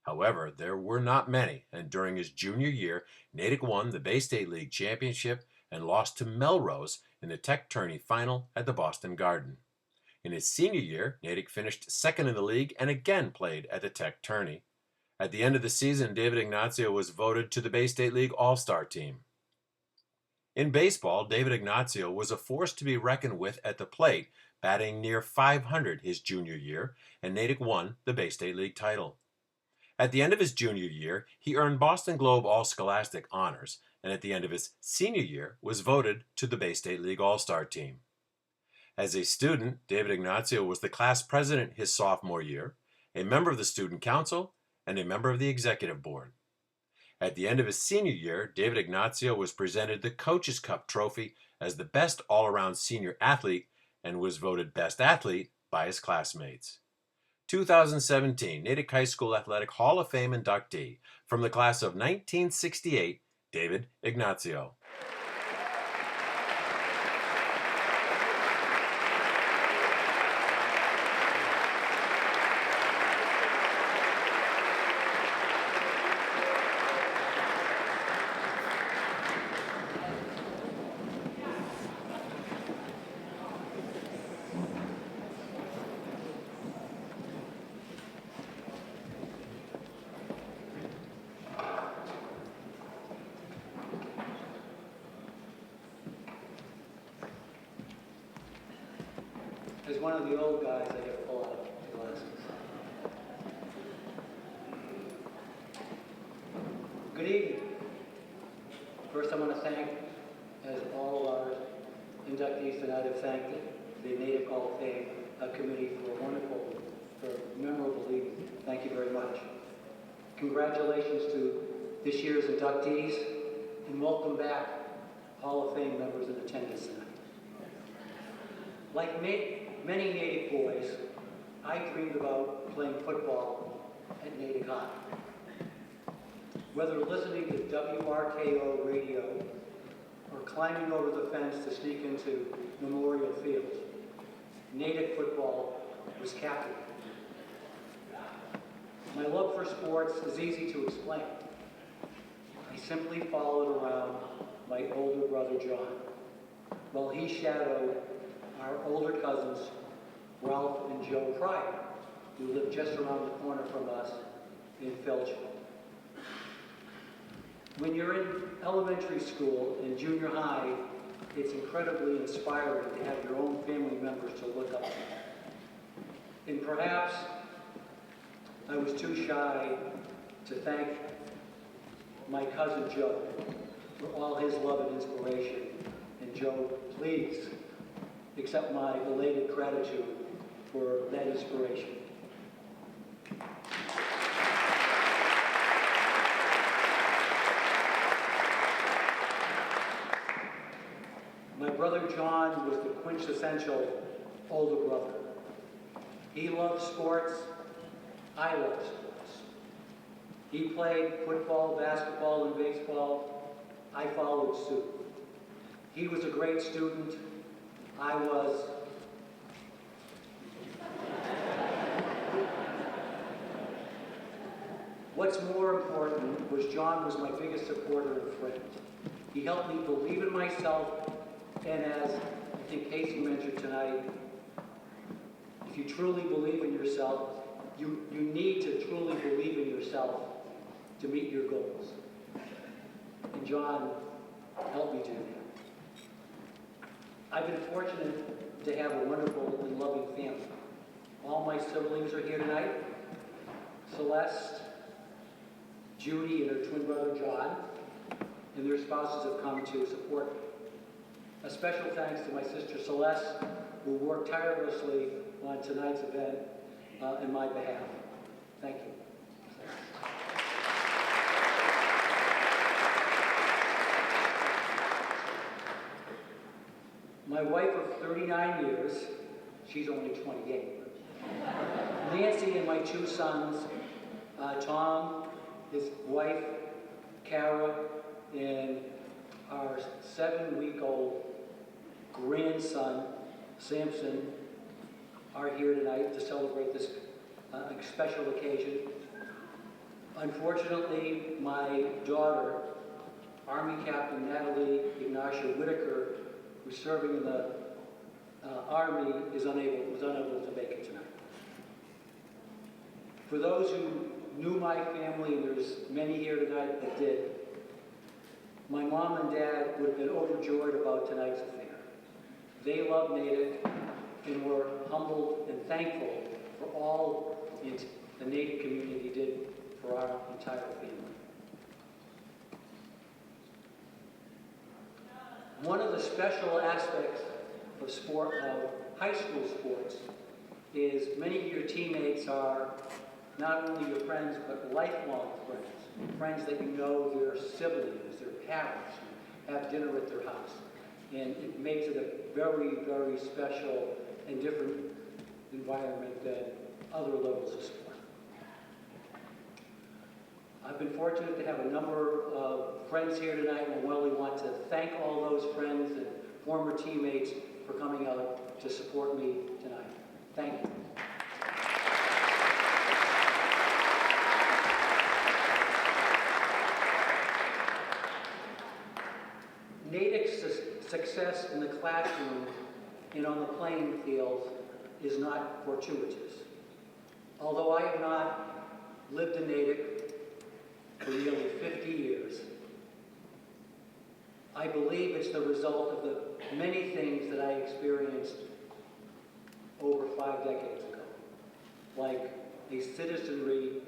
[SPEAKER 3] However, there were not many, and during his junior year, Natick won the Bay State League championship and lost to Melrose in the Tech Tourney final at the Boston Garden. In his senior year, Natick finished second in the league and again played at the Tech Tourney. At the end of the season, David Ignacio was voted to the Bay State League All-Star team. In baseball, David Ignacio was a force to be reckoned with at the plate, batting near .500 his junior year, and Natick won the Bay State League title. At the end of his junior year, he earned Boston Globe All-Scholastic honors, and at the end of his senior year was voted to the Bay State League All-Star team. As a student, David Ignacio was the class president his sophomore year, a member of the student council, and a member of the executive board. At the end of his senior year, David Ignacio was presented the Coach's Cup trophy as the best all-around senior athlete and was voted best athlete by his classmates. 2017 Natick High School Athletic Hall of Fame inductee from the class of 1968, David Ignacio.
[SPEAKER 1] As one of the old guys, I get to pull out the glasses. Good evening. First, I want to thank, as all our inductees tonight have thanked the Natick Hall of Fame committee for a wonderful, for memorable evening. Thank you very much. Congratulations to this year's inductees, and welcome back, Hall of Fame members in attendance tonight. Like many Natick boys, I dreamed about playing football at Natick High. Whether listening to WRKO radio or climbing over the fence to sneak into Memorial Field, Natick football was captivating. My love for sports is easy to explain. I simply followed around my older brother John, while he shadowed our older cousins, Ralph and Joe Pryor, who lived just around the corner from us in Felchville. When you're in elementary school and junior high, it's incredibly inspiring to have your own family members to look up to. And perhaps I was too shy to thank my cousin Joe for all his love and inspiration. And Joe, please accept my belated gratitude for that inspiration. My brother John was the quintessential older brother. He loved sports. I loved sports. He played football, basketball, and baseball. I followed suit. He was a great student. I was.
[SPEAKER 10] What's more important was John was my biggest supporter and friend. He helped me believe in myself, and as I think Casey mentioned tonight, if you truly believe in yourself, you need to truly believe in yourself to meet your goals. And John helped me do that. I've been fortunate to have a wonderful and loving family. All my siblings are here tonight. Celeste, Judy, and her twin brother John, and their spouses have come to support me. A special thanks to my sister Celeste, who worked tirelessly on tonight's event in my behalf. Thank you. My wife of 39 years, she's only 28. Nancy and my two sons, Tom, his wife, Kara, and our 7-week-old grandson, Samson, are here tonight to celebrate this special occasion. Unfortunately, my daughter, Army Captain Natalie Ignatia Whitaker, who's serving in the Army, was unable to make it tonight. For those who knew my family, and there's many here tonight that did, my mom and dad would have been overjoyed about tonight's affair. They loved Natick and were humbled and thankful for all the Natick community did for our entire family. One of the special aspects of high school sports is many of your teammates are not only your friends, but lifelong friends. Friends that you know their siblings, their parents, you have dinner at their house. And it makes it a very, very special and different environment than other levels of sport. I've been fortunate to have a number of friends here tonight, and I really want to thank all those friends and former teammates for coming out to support me tonight. Thank you. Natick's success in the classroom and on the playing field is not fortuitous. Although I have not lived in Natick for nearly 50 years, I believe it's the result of the many things that I experienced over 5 decades ago, like a citizenry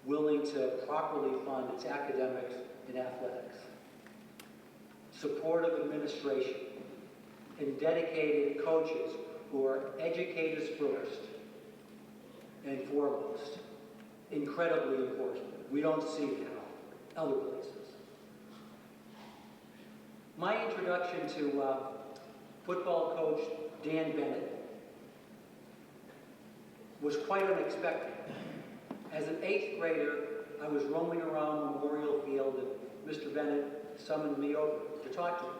[SPEAKER 10] willing to properly fund its academics and athletics, supportive administration, and dedicated coaches who are educators first and foremost. Incredibly important. We don't see it now other places. My introduction to football coach Dan Bennett was quite unexpected. As an 8th grader, I was roaming around Memorial Field and Mr. Bennett summoned me over to talk to him.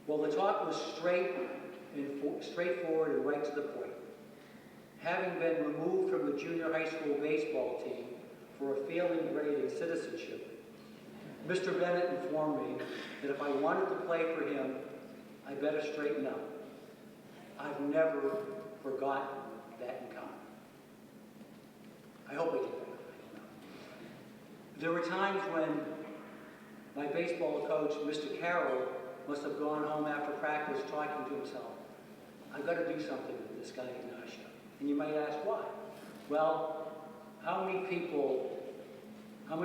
[SPEAKER 10] Well, the talk was straightforward and right to the point. Having been removed from the junior high school baseball team for a failing grade in citizenship, Mr. Bennett informed me that if I wanted to play for him, I better straighten up. I've never forgotten that encounter. I hope I did that. There were times when my baseball coach, Mr. Carroll, must have gone home after practice talking to himself. I've got to do something with this guy, Ignatia. And you might ask, why? Well, how many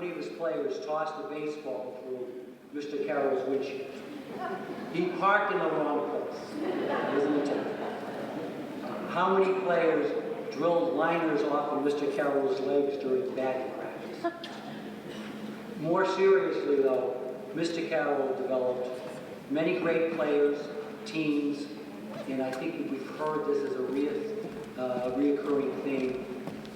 [SPEAKER 10] of his players tossed the baseball through Mr. Carroll's windshield? He parked in the wrong place. It was an attempt. How many players drilled liners off of Mr. Carroll's legs during batting practice? More seriously, though, Mr. Carroll developed many great players, teams, and I think we've heard this as a reoccurring theme.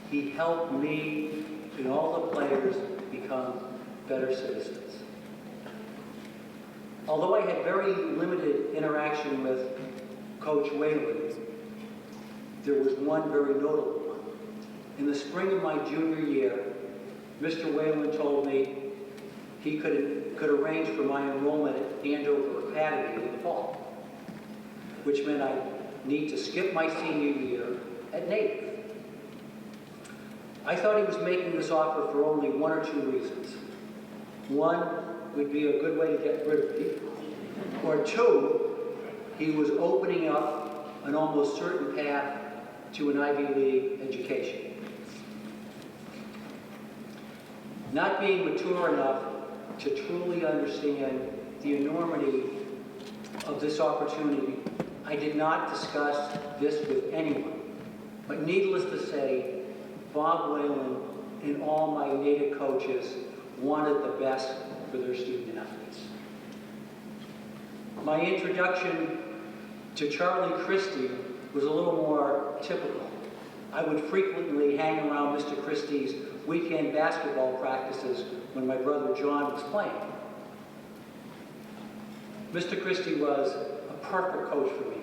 [SPEAKER 10] He helped me and all the players become better citizens. Although I had very limited interaction with Coach Whalen, there was one very notable one. In the spring of my junior year, Mr. Whalen told me he could arrange for my enrollment at Andover Academy in the fall, which meant I'd need to skip my senior year at Native. I thought he was making this offer for only one or two reasons. One would be a good way to get rid of me, or two, he was opening up an almost certain path to an Ivy League education. Not being mature enough to truly understand the enormity of this opportunity, I did not discuss this with anyone. But needless to say, Bob Whalen and all my Natick coaches wanted the best for their student athletes. My introduction to Charlie Christie was a little more typical. I would frequently hang around Mr. Christie's weekend basketball practices when my brother John was playing. Mr. Christie was a perfect coach for me.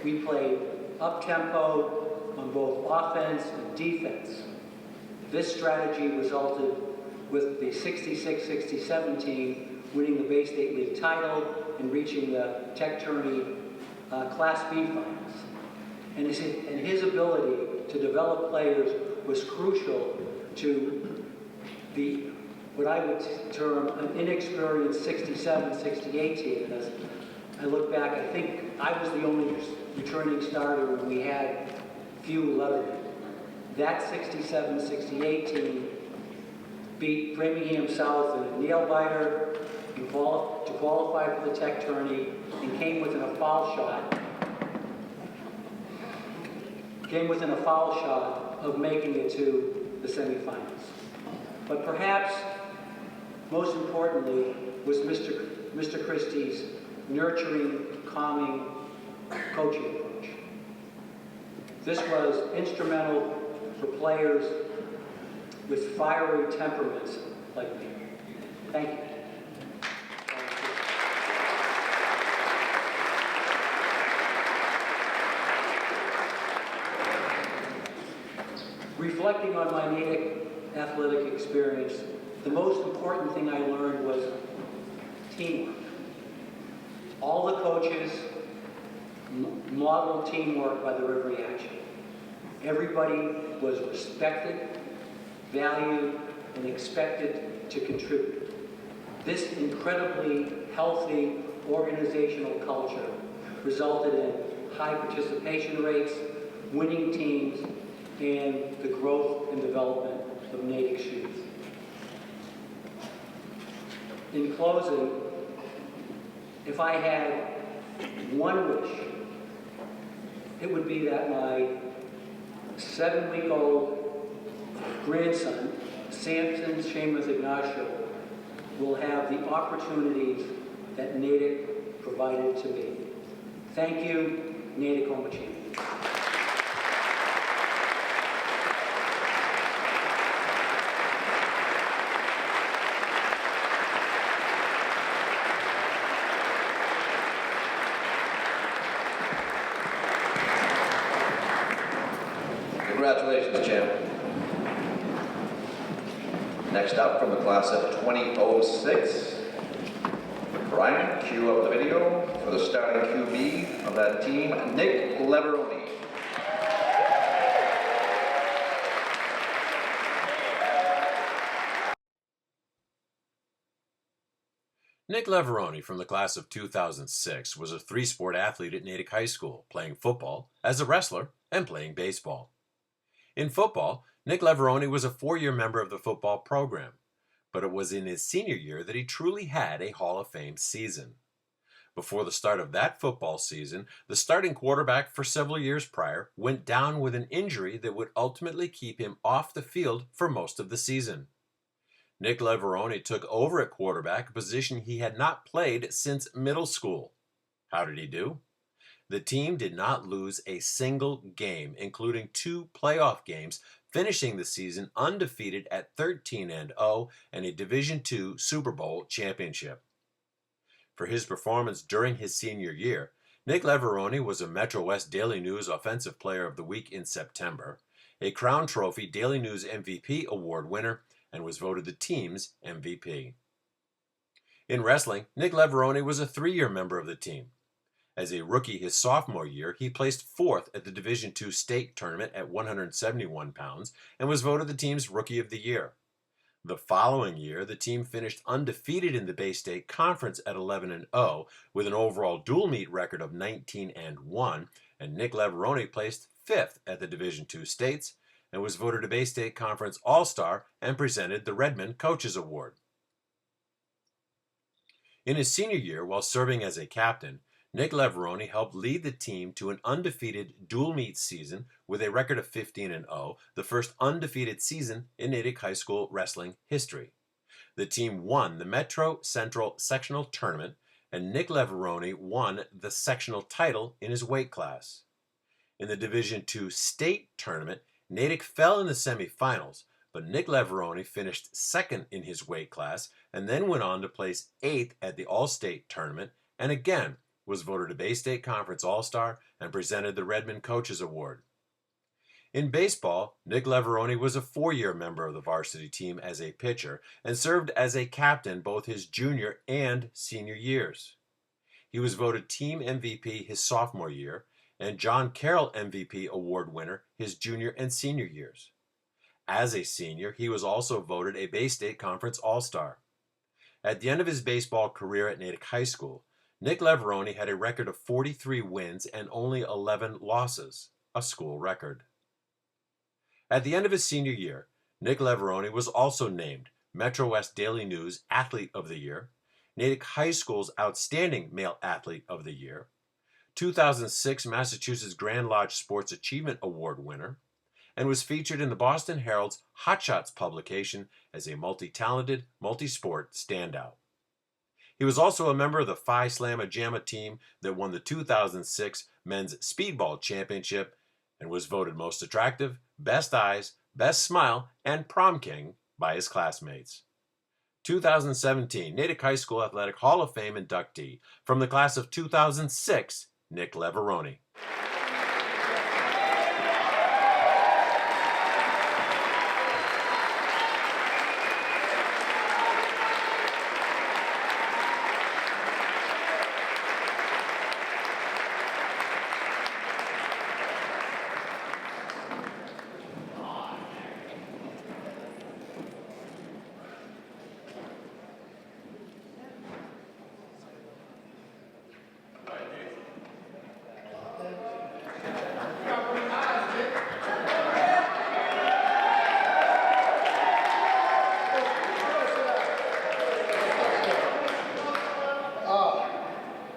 [SPEAKER 10] We played up-tempo on both offense and defense. This strategy resulted with the 66-67 team winning the Bay State League title and reaching the Tech Tourney Class B finals. And his ability to develop players was crucial to the, what I would term an inexperienced 67-68 team. And as I look back, I think I was the only returning starter when we had few lettermen. That 67-68 team beat Framingham South in a nail-biter to qualify for the Tech Tourney and came within a foul shot of making it to the semifinals. But perhaps most importantly was Mr. Christie's nurturing, calming coaching approach. This was instrumental for players with fiery temperaments like me. Thank you. Reflecting on my Natick athletic experience, the most important thing I learned was teamwork. All the coaches modeled teamwork by their every action. Everybody was respected, valued, and expected to contribute. This incredibly healthy organizational culture resulted in high participation rates, winning teams, and the growth and development of Natick's youth. In closing, if I had one wish, it would be that my 7-week-old grandson, Samson Seamus Ignacio, will have the opportunities that Natick provided to me. Thank you, Natick Omachine.
[SPEAKER 2] Congratulations, champ. Next up from the class of 2006, Brian, cue up the video for the starting QB of that team, Nick Leveroni.
[SPEAKER 3] Nick Leveroni from the class of 2006 was a three-sport athlete at Natick High School, playing football, as a wrestler, and playing baseball. In football, Nick Leveroni was a 4-year member of the football program, but it was in his senior year that he truly had a Hall of Fame season. Before the start of that football season, the starting quarterback for several years prior went down with an injury that would ultimately keep him off the field for most of the season. Nick Leveroni took over at quarterback, a position he had not played since middle school. How did he do? The team did not lose a single game, including 2 playoff games, finishing the season undefeated at 13-0 and a Division II Super Bowl championship. For his performance during his senior year, Nick Leveroni was a Metro West Daily News Offensive Player of the Week in September, a Crown Trophy Daily News MVP award winner, and was voted the team's MVP. In wrestling, Nick Leveroni was a 3-year member of the team. As a rookie his sophomore year, he placed 4th at the Division II state tournament at 171 pounds and was voted the team's Rookie of the Year. The following year, the team finished undefeated in the Bay State Conference at 11-0 with an overall dual meet record of 19-1, and Nick Leveroni placed 5th at the Division II states and was voted a Bay State Conference All-Star and presented the Redmond Coaches Award. In his senior year, while serving as a captain, Nick Leveroni helped lead the team to an undefeated dual meet season with a record of 15-0, the first undefeated season in Natick High School wrestling history. The team won the Metro Central Sectional Tournament, and Nick Leveroni won the sectional title in his weight class. In the Division II state tournament, Natick fell in the semifinals, but Nick Leveroni finished 2nd in his weight class and then went on to place 8th at the All-State tournament and again was voted a Bay State Conference All-Star and presented the Redmond Coaches Award. In baseball, Nick Leveroni was a 4-year member of the varsity team as a pitcher and served as a captain both his junior and senior years. He was voted team MVP his sophomore year and John Carroll MVP award winner his junior and senior years. As a senior, he was also voted a Bay State Conference All-Star. At the end of his baseball career at Natick High School, Nick Leveroni had a record of 43 wins and only 11 losses, a school record. At the end of his senior year, Nick Leveroni was also named Metro West Daily News Athlete of the Year, Natick High School's Outstanding Male Athlete of the Year, 2006 Massachusetts Grand Lodge Sports Achievement Award winner, and was featured in the Boston Herald's Hot Shots publication as a multi-talented, multi-sport standout. He was also a member of the Phi Slamma Jamma team that won the 2006 Men's Speedball Championship and was voted most attractive, best eyes, best smile, and prom king by his classmates. 2017 Natick High School Athletic Hall of Fame inductee from the class of 2006, Nick Leveroni.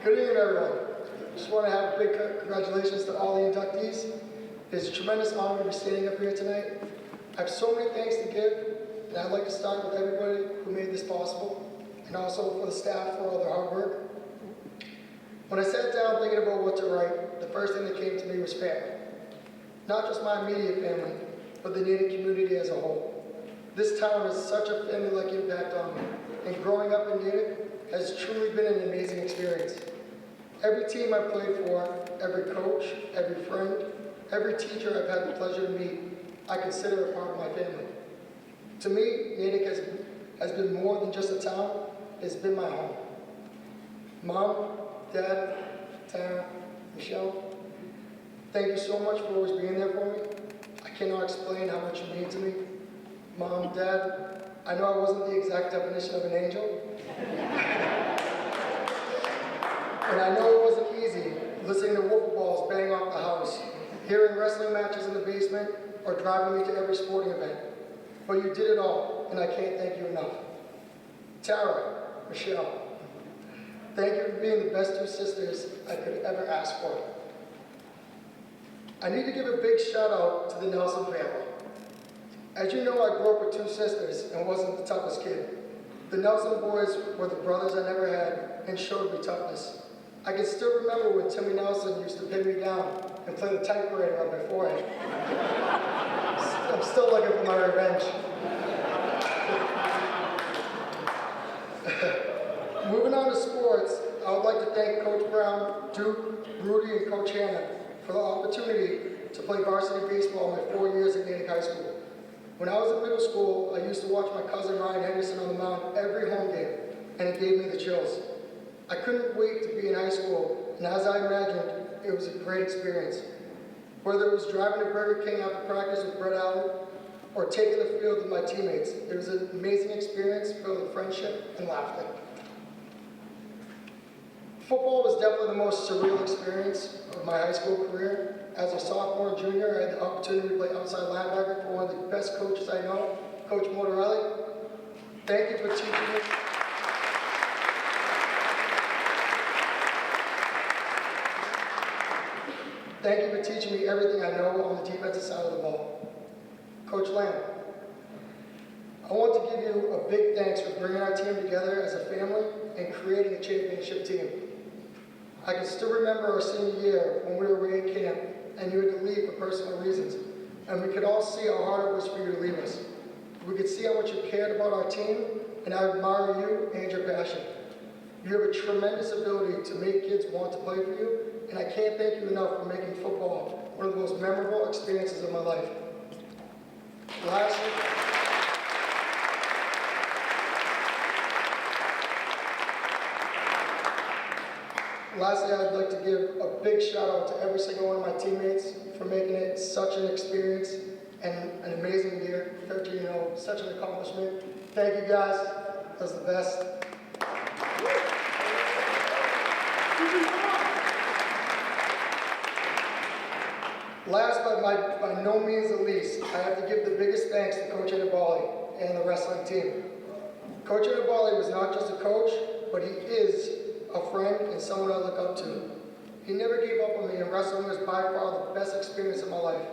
[SPEAKER 11] Good evening, everyone. Just want to have a big congratulations to all the inductees. It's a tremendous honor to be standing up here tonight. I have so many thanks to give, and I'd like to start with everybody who made this possible, and also for the staff for all their hard work. When I sat down thinking about what to write, the first thing that came to me was family. Not just my immediate family, but the Natick community as a whole. This town has such a family-like impact on me, and growing up in Natick has truly been an amazing experience. Every team I've played for, every coach, every friend, every teacher I've had the pleasure to meet, I consider a part of my family. To me, Natick has been more than just a town, it's been my home. Mom, Dad, Tara, Michelle, thank you so much for always being there for me. I cannot explain how much you mean to me. Mom, Dad, I know I wasn't the exact definition of an angel. And I know it wasn't easy listening to wiffle balls bang off the house, hearing wrestling matches in the basement, or driving me to every sporting event. But you did it all, and I can't thank you enough. Tara, Michelle, thank you for being the best two sisters I could ever ask for. I need to give a big shout out to the Nelson family. As you know, I grew up with two sisters and wasn't the toughest kid. The Nelson boys were the brothers I never had and showed me toughness. I can still remember when Timmy Nelson used to pin me down and play the typewriter on my forehead. I'm still looking for my revenge. Moving on to sports, I would like to thank Coach Brown, Duke, Rudy, and Coach Hanna for the opportunity to play varsity baseball in my 4 years at Natick High School. When I was in middle school, I used to watch my cousin Ryan Henderson on the mound every home game, and it gave me the chills. I couldn't wait to be in high school, and as I imagined, it was a great experience. Whether it was driving to Burger King after practice with Brett Allen, or taking the field with my teammates, it was an amazing experience filled with friendship and laughter. Football was definitely the most surreal experience of my high school career. As a sophomore and junior, I had the opportunity to play outside linebacker for one of the best coaches I know, Coach Mortarelli. Thank you for teaching me. Thank you for teaching me everything I know on the defensive side of the ball. Coach Lamb, I want to give you a big thanks for bringing our team together as a family and creating a championship team. I can still remember our senior year when we were away in camp and you had to leave for personal reasons, and we could all see how hard it was for you to leave us. We could see how much you cared about our team, and I admire you and your passion. You have a tremendous ability to make kids want to play for you, and I can't thank you enough for making football one of the most memorable experiences of my life. Lastly, I'd like to give a big shout out to every single one of my teammates for making it such an experience and an amazing year. 13-0, such an accomplishment. Thank you guys. That was the best. Last but by no means the least, I have to give the biggest thanks to Coach Adebali and the wrestling team. Coach Adebali was not just a coach, but he is a friend and someone I look up to. He never gave up on me, and wrestling was by far the best experience of my life.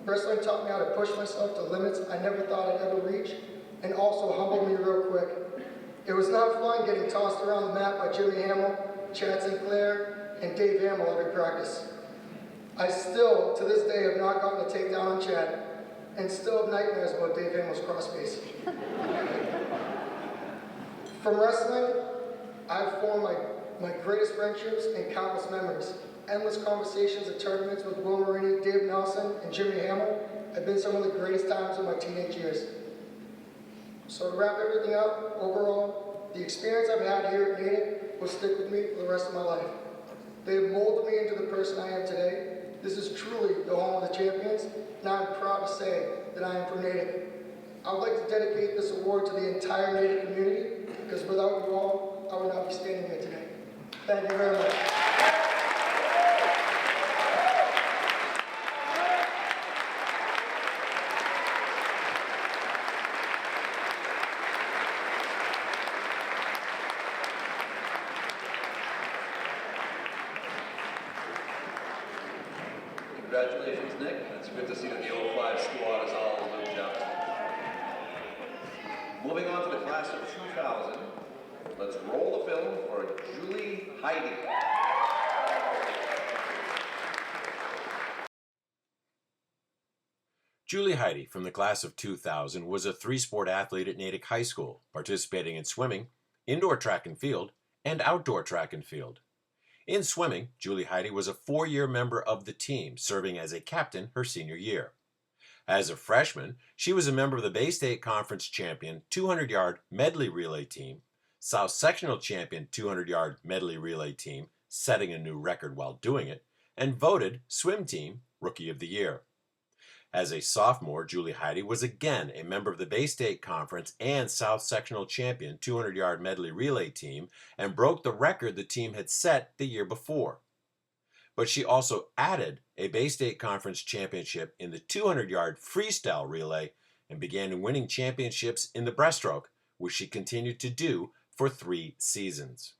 [SPEAKER 11] Wrestling taught me how to push myself to limits I never thought I'd ever reach, and also humbled me real quick. It was not fun getting tossed around the mat by Jimmy Hamill, Chad Sinclair, and Dave Hamill every practice. I still, to this day, have not gotten a takedown on Chad, and still have nightmares about Dave Hamill's crossface. From wrestling, I've formed my greatest friendships and countless memories. Endless conversations at tournaments with Will Marini, Dave Nelson, and Jimmy Hamill have been some of the greatest times of my teenage years. So to wrap everything up, overall, the experience I've had here at Natick will stick with me for the rest of my life. They have molded me into the person I am today. This is truly the home of the champions, and I'm proud to say that I am from Natick. I would like to dedicate this award to the entire Natick community, because without you all, I would not be standing here today. Thank you very much.
[SPEAKER 2] Congratulations, Nick. It's good to see that the 05 squad is all moved up. Moving on to the class of 2000, let's roll the film for Julie Heidi.
[SPEAKER 3] Julie Heidi from the class of 2000 was a three-sport athlete at Natick High School, participating in swimming, indoor track and field, and outdoor track and field. In swimming, Julie Heidi was a 4-year member of the team, serving as a captain her senior year. As a freshman, she was a member of the Bay State Conference champion 200-yard medley relay team, South Sectional champion 200-yard medley relay team, setting a new record while doing it, and voted swim team Rookie of the Year. As a sophomore, Julie Heidi was again a member of the Bay State Conference and South Sectional champion 200-yard medley relay team and broke the record the team had set the year before. But she also added a Bay State Conference championship in the 200-yard freestyle relay and began winning championships in the breaststroke, which she continued to do for 3 seasons.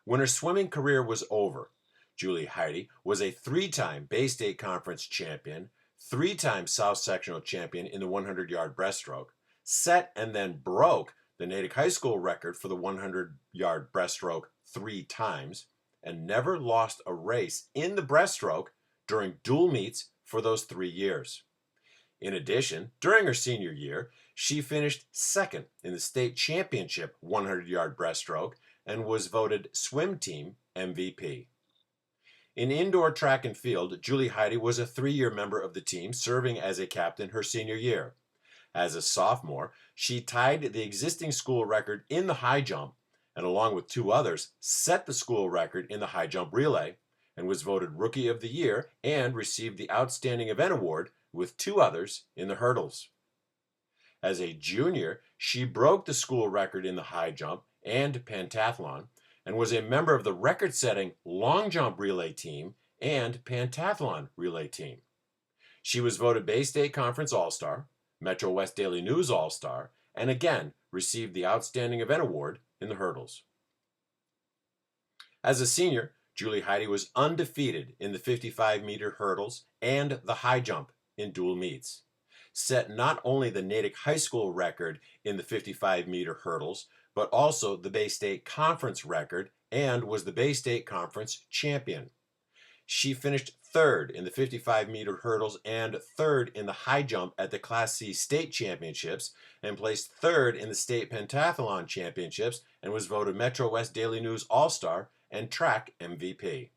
[SPEAKER 3] When her swimming career was over, Julie Heidi was a 3-time Bay State Conference champion, 3-time South Sectional champion in the 100-yard breaststroke, set and then broke the Natick High School record for the 100-yard breaststroke 3 times, and never lost a race in the breaststroke during dual meets for those 3 years. In addition, during her senior year, she finished second in the state championship 100-yard breaststroke and was voted swim team MVP. In indoor track and field, Julie Heidi was a 3-year member of the team, serving as a captain her senior year. As a sophomore, she tied the existing school record in the high jump, and along with two others, set the school record in the high jump relay, and was voted Rookie of the Year and received the Outstanding Event Award with two others in the hurdles. As a junior, she broke the school record in the high jump and pentathlon, and was a member of the record-setting long jump relay team and pentathlon relay team. She was voted Bay State Conference All-Star, Metro West Daily News All-Star, and again received the Outstanding Event Award in the hurdles. As a senior, Julie Heidi was undefeated in the 55-meter hurdles and the high jump in dual meets. Set not only the Natick High School record in the 55-meter hurdles, but also the Bay State Conference record and was the Bay State Conference champion. She finished third in the 55-meter hurdles and third in the high jump at the Class C state championships, and placed third in the state pentathlon championships, and was voted Metro West Daily News All-Star and track MVP.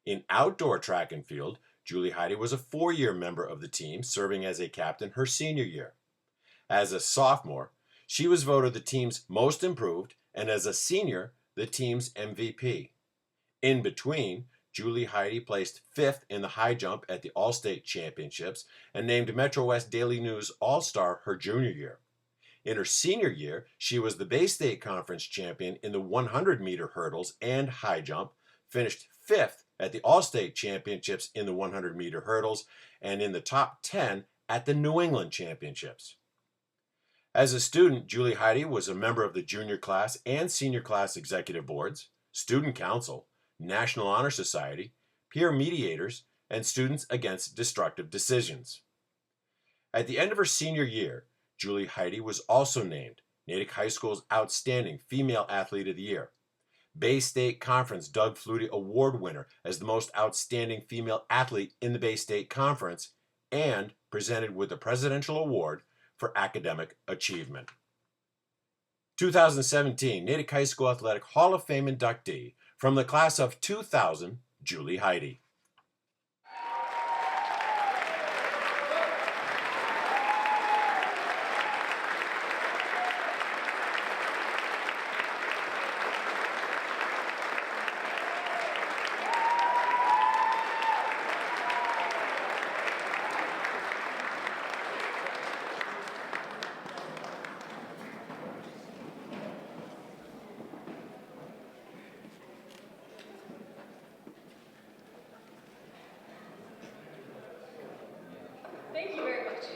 [SPEAKER 3] In outdoor track and field, Julie Heidi was a 4-year member of the team, serving as a captain her senior year. As a sophomore, she was voted the team's most improved, and as a senior, the team's MVP. In between, Julie Heidi placed 5th in the high jump at the All-State Championships and named Metro West Daily News All-Star her junior year. In her senior year, she was the Bay State Conference champion in the 100-meter hurdles and high jump, finished 5th at the All-State Championships in the 100-meter hurdles, and in the top 10 at the New England Championships. As a student, Julie Heidi was a member of the junior class and senior class executive boards, student council, National Honor Society, peer mediators, and Students Against Destructive Decisions. At the end of her senior year, Julie Heidi was also named Natick High School's Outstanding Female Athlete of the Year, Bay State Conference Doug Flutie Award winner as the most outstanding female athlete in the Bay State Conference, and presented with the Presidential Award for Academic Achievement. 2017 Natick High School Athletic Hall of Fame inductee from the class of 2000, Julie Heidi.
[SPEAKER 12] Thank you very much.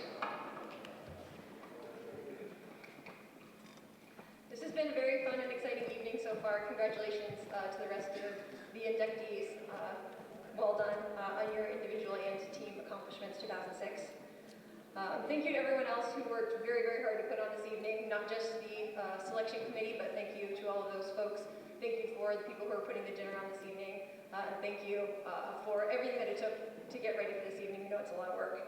[SPEAKER 12] This has been a very fun and exciting evening so far. Congratulations to the rest of the inductees. Well done on your individual and team accomplishments 2006. Thank you to everyone else who worked very, very hard to put on this evening, not just the selection committee, but thank you to all of those folks. Thank you for the people who are putting the dinner on this evening. And thank you for everything that it took to get ready for this evening. You know it's a lot of work.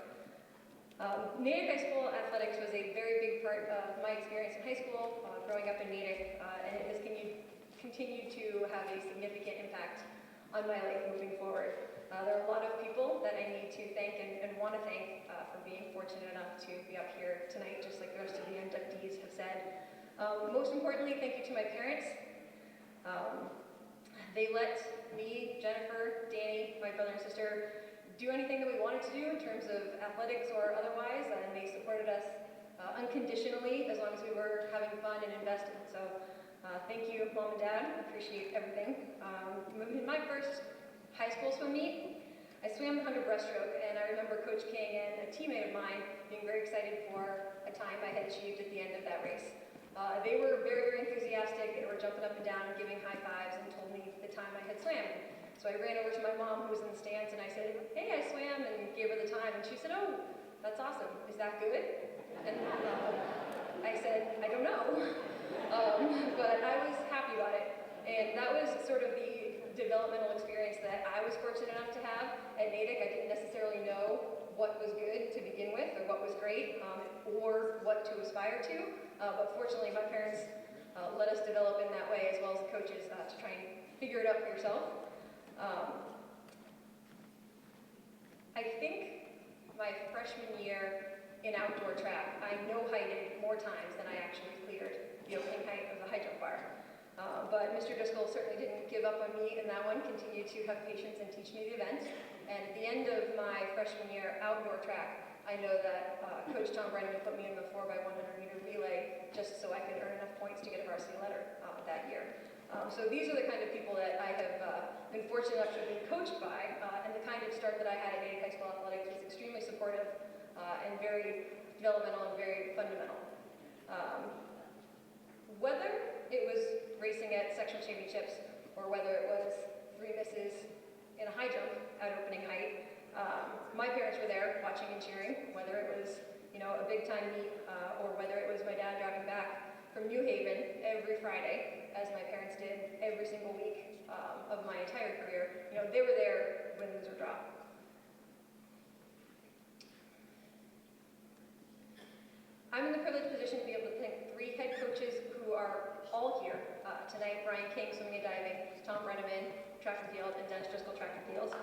[SPEAKER 12] Natick High School athletics was a very big part of my experience in high school, growing up in Natick, and it has continued to have a significant impact on my life moving forward. There are a lot of people that I need to thank and want to thank for being fortunate enough to be up here tonight, just like the rest of the inductees have said. Most importantly, thank you to my parents. They let me, Jennifer, Danny, my brother and sister, do anything that we wanted to do in terms of athletics or otherwise, and they supported us unconditionally as long as we were having fun and invested. So thank you, Mom and Dad. I appreciate everything. In my first high school swim meet, I swam the 100 breaststroke, and I remember Coach King and a teammate of mine being very excited for a time I had achieved at the end of that race. They were very, very enthusiastic. They were jumping up and down and giving high fives and told me the time I had swam. So I ran over to my mom who was in the stands and I said, "Hey, I swam," and gave her the time, and she said, "Oh, that's awesome. Is that good?" And I said, "I don't know." But I was happy about it. And that was sort of the developmental experience that I was fortunate enough to have at Natick. I didn't necessarily know what was good to begin with or what was great or what to aspire to. But fortunately, my parents let us develop in that way, as well as the coaches, to try and figure it out for yourself. I think my freshman year, in outdoor track. I no-heighted more times than I actually cleared the opening height of the high jump bar. But Mr. Driscoll certainly didn't give up on me in that one, continued to have patience and teach me the event. And at the end of my freshman year outdoor track, I know that Coach Tom Brennan put me in the 4x100 meter relay just so I could earn enough points to get a varsity letter that year. So these are the kind of people that I have been fortunate enough to be coached by, and the kind of start that I had at Natick High School Athletics was extremely supportive and very developmental and very fundamental. Whether it was racing at sectional championships or whether it was 3 misses in a high jump at opening height, my parents were there watching and cheering, whether it was, you know, a big time meet or whether it was my dad driving back from New Haven every Friday, as my parents did every single week of my entire career. You know, they were there win, lose, or draw. I'm in the privileged position to be able to thank 3 head coaches who are all here tonight: Brian King, swimming and diving, Tom Brenneman, track and field, and Dennis Driscoll, track and field.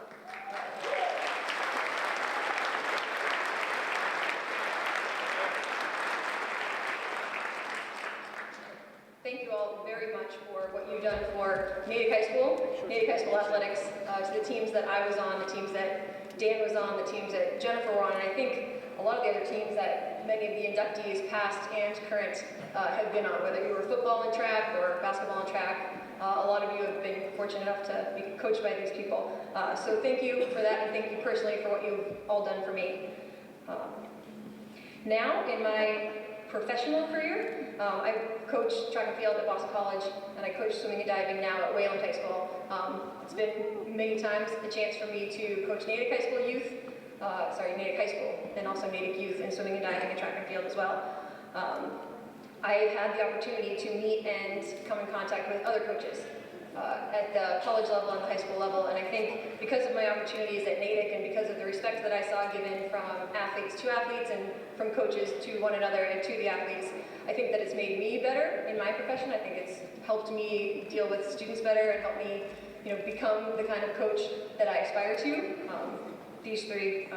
[SPEAKER 12] Thank you all very much for what you've done for Natick High School, Natick High School Athletics, to the teams that I was on, the teams that Dan was on, the teams that Jennifer were on, and I think a lot of the other teams that many of the inductees, past and current, have been on, whether you were football and track or basketball and track. A lot of you have been fortunate enough to be coached by these people. So thank you for that, and thank you personally for what you've all done for me. Now, in my professional career, I coach track and field at Boston College, and I coach swimming and diving now at Wayland High School. It's been many times a chance for me to coach Natick High School youth, Natick High School, and also Natick youth in swimming and diving and track and field as well. I've had the opportunity to meet and come in contact with other coaches at the college level and the high school level, and I think because of my opportunities at Natick and because of the respect that I saw given from athletes to athletes and from coaches to one another and to the athletes, I think that it's made me better in my profession. I think it's helped me deal with students better and helped me, you know, become the kind of coach that I aspire to. These 3,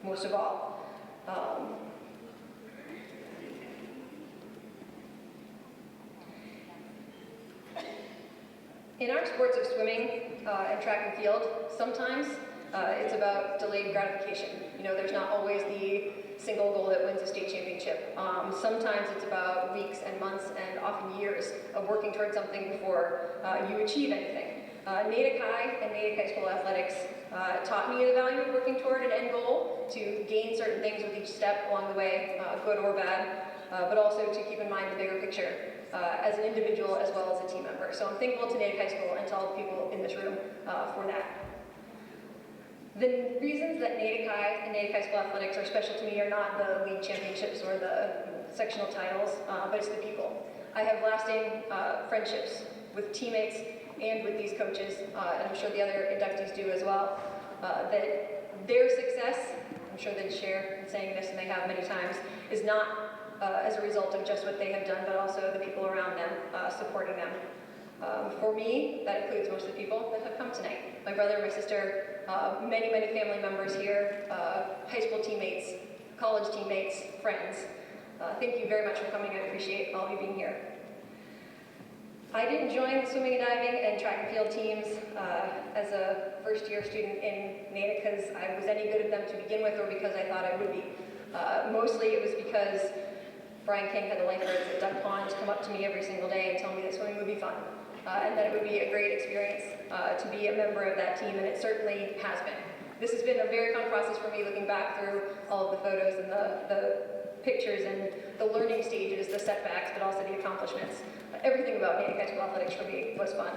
[SPEAKER 12] most of all. In our sports of swimming and track and field, sometimes it's about delayed gratification. You know, there's not always the single goal that wins a state championship. Sometimes it's about weeks and months and often years of working towards something before you achieve anything. Natick High and Natick High School Athletics taught me the value of working toward an end goal, to gain certain things with each step along the way, good or bad, but also to keep in mind the bigger picture as an individual as well as a team member. So I'm thankful to Natick High School and to all the people in this room for that. The reasons that Natick High and Natick High School Athletics are special to me are not the league championships or the sectional titles, but it's the people. I have lasting friendships with teammates and with these coaches, and I'm sure the other inductees do as well, that their success, I'm sure they'd share in saying this, and they have many times, is not as a result of just what they have done, but also the people around them supporting them. For me, that includes most of the people that have come tonight. My brother, my sister, many, many family members here, high school teammates, college teammates, friends. Thank you very much for coming. I appreciate all of you being here. I didn't join the swimming and diving and track and field teams as a first-year student in Natick because I was any good at them to begin with or because I thought I would be. Mostly it was because Brian King had the lifeguards at Duck Pond come up to me every single day and tell me that swimming would be fun and that it would be a great experience to be a member of that team, and it certainly has been. This has been a very fun process for me, looking back through all of the photos and the pictures and the learning stages, the setbacks, but also the accomplishments. Everything about Natick High School Athletics for me was fun.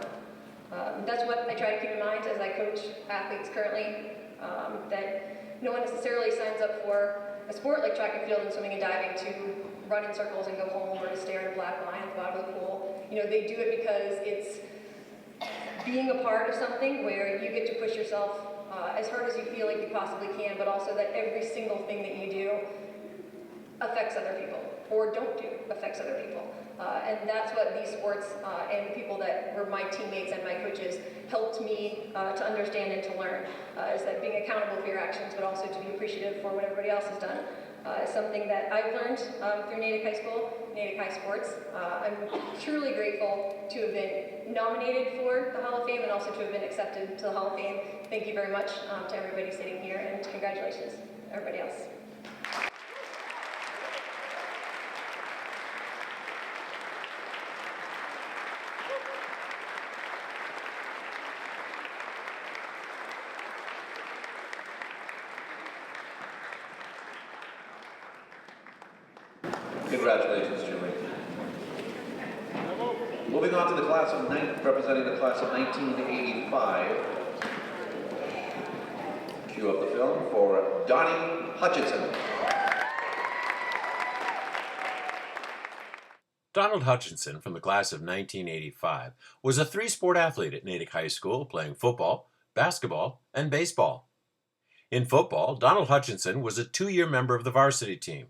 [SPEAKER 12] That's what I try to keep in mind as I coach athletes currently, that no one necessarily signs up for a sport like track and field and swimming and diving to run in circles and go home or to stare at a black line at the bottom of the pool. You know, they do it because it's being a part of something where you get to push yourself as hard as you feel like you possibly can, but also that every single thing that you do affects other people, or don't do affects other people. And that's what these sports and the people that were my teammates and my coaches helped me to understand and to learn, is that being accountable for your actions, but also to be appreciative for what everybody else has done, is something that I've learned through Natick High School, Natick High Sports. I'm truly grateful to have been nominated for the Hall of Fame and also to have been accepted to the Hall of Fame. Thank you very much to everybody sitting here, and congratulations, everybody else.
[SPEAKER 2] Congratulations, Julie. Moving on to the class of representing the class of 1985. Cue up the film for Donnie Hutchinson.
[SPEAKER 3] Donald Hutchinson, from the class of 1985, was a three-sport athlete at Natick High School, playing football, basketball, and baseball. In football, Donald Hutchinson was a two-year member of the varsity team.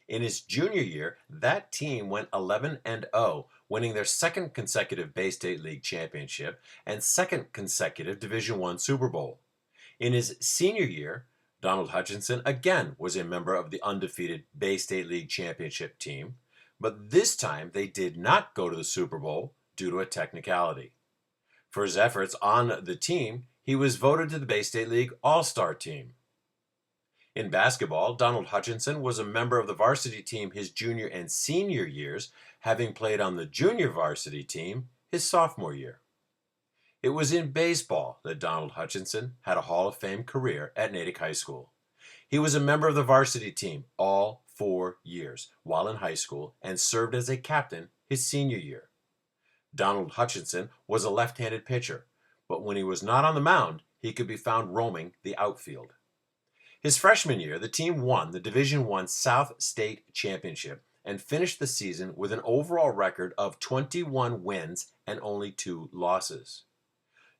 [SPEAKER 3] In his junior year, that team went 11-0, winning their second consecutive Bay State League championship and second consecutive Division I Super Bowl. In his senior year, Donald Hutchinson again was a member of the undefeated Bay State League championship team, but this time they did not go to the Super Bowl due to a technicality. For his efforts on the team, he was voted to the Bay State League All-Star team. In basketball, Donald Hutchinson was a member of the varsity team his junior and senior years, having played on the junior varsity team his sophomore year. It was in baseball that Donald Hutchinson had a Hall of Fame career at Natick High School. He was a member of the varsity team all 4 years while in high school and served as a captain his senior year. Donald Hutchinson was a left-handed pitcher, but when he was not on the mound, he could be found roaming the outfield. His freshman year, the team won the Division I South State Championship and finished the season with an overall record of 21 wins and only 2 losses.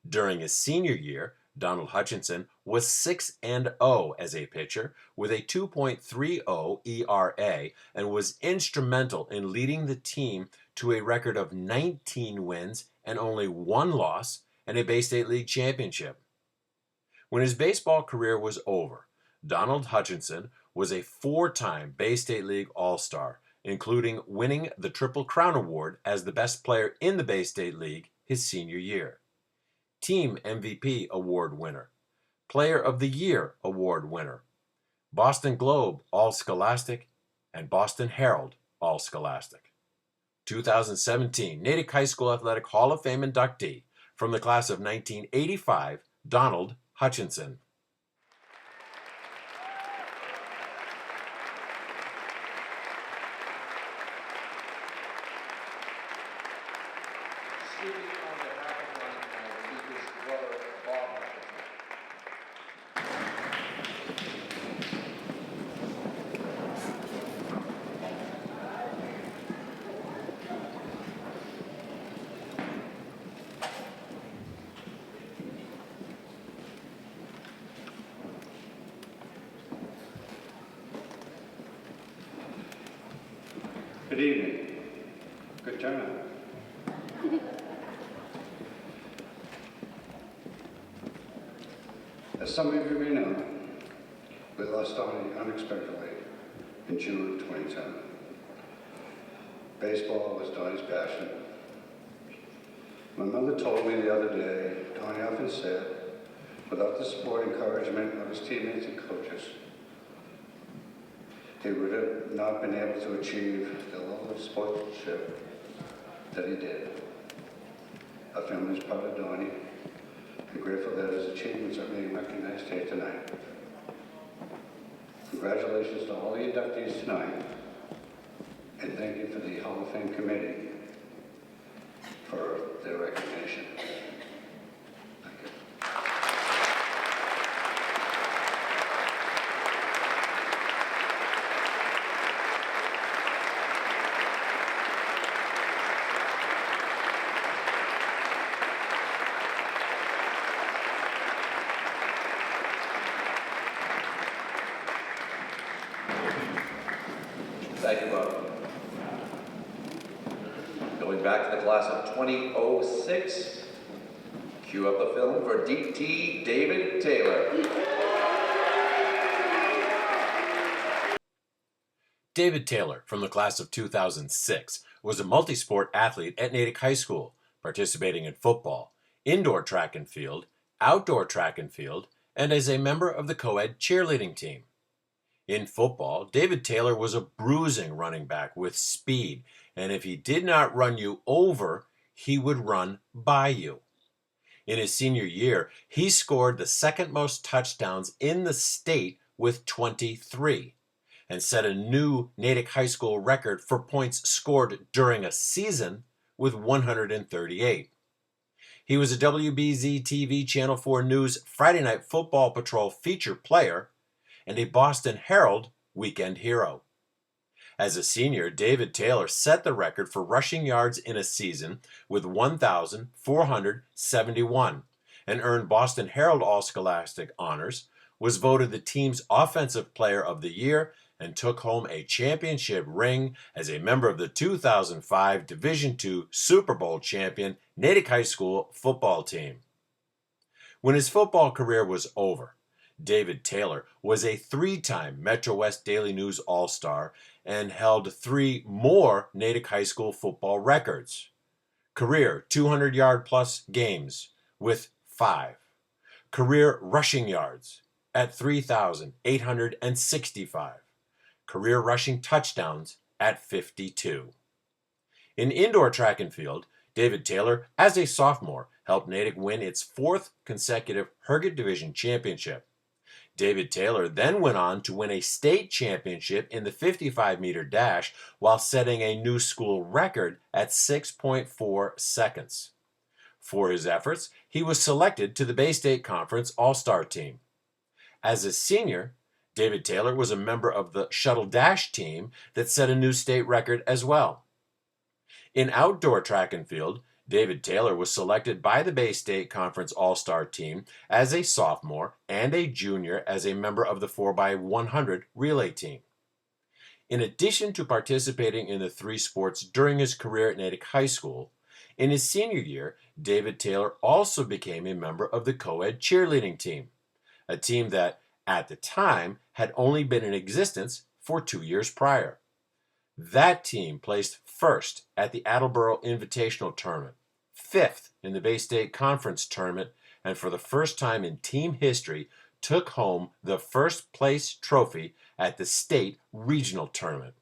[SPEAKER 3] During his senior year, Donald Hutchinson was 6-0 as a pitcher with a 2.30 ERA and was instrumental in leading the team to a record of 19 wins and only 1 loss and a Bay State League championship. When his baseball career was over, Donald Hutchinson was a 4-time Bay State League All-Star, including winning the Triple Crown Award as the best player in the Bay State League his senior year. Team MVP Award winner, Player of the Year Award winner, Boston Globe All-Scholastic, and Boston Herald All-Scholastic. 2017 Natick High School Athletic Hall of Fame inductee from the class of 1985, Donald Hutchinson.
[SPEAKER 13] Good evening. Good turnout. As some of you may know, we lost Donnie unexpectedly in June of 2010. Baseball was Donnie's passion. My mother told me the other day, Donnie often said, without the support and encouragement of his teammates and coaches, he would have not been able to achieve the level of sportsmanship that he did. Our family is proud of Donnie and grateful that his achievements are being recognized here tonight. Congratulations to all the inductees tonight, and thank you for the Hall of Fame committee for their recognition. Thank you.
[SPEAKER 2] Thank you, Bob. Going back to the class of 2006, cue up the film for DT David Taylor.
[SPEAKER 3] David Taylor, from the class of 2006, was a multi-sport athlete at Natick High School, participating in football, indoor track and field, outdoor track and field, and as a member of the co-ed cheerleading team. In football, David Taylor was a bruising running back with speed, and if he did not run you over, he would run by you. In his senior year, he scored the second most touchdowns in the state with 23, and set a new Natick High School record for points scored during a season with 138. He was a WBZ TV Channel 4 News Friday Night Football Patrol feature player and a Boston Herald weekend hero. As a senior, David Taylor set the record for rushing yards in a season with 1,471 and earned Boston Herald All-Scholastic honors, was voted the team's Offensive Player of the Year, and took home a championship ring as a member of the 2005 Division II Super Bowl champion Natick High School football team. When his football career was over, David Taylor was a 3-time Metro West Daily News All-Star and held 3 more Natick High School football records. Career 200-yard-plus games with 5. Career rushing yards at 3,865. Career rushing touchdowns at 52. In indoor track and field, David Taylor, as a sophomore, helped Natick win its 4th consecutive Herget Division championship. David Taylor then went on to win a state championship in the 55-meter dash while setting a new school record at 6.4 seconds. For his efforts, he was selected to the Bay State Conference All-Star team. As a senior, David Taylor was a member of the shuttle dash team that set a new state record as well. In outdoor track and field, David Taylor was selected by the Bay State Conference All-Star team as a sophomore and a junior as a member of the 4x100 relay team. In addition to participating in the 3 sports during his career at Natick High School, in his senior year, David Taylor also became a member of the co-ed cheerleading team, a team that, at the time, had only been in existence for 2 years prior. That team placed first at the Attleboro Invitational Tournament, 5th in the Bay State Conference Tournament, and for the first time in team history, took home the first place trophy at the State Regional Tournament.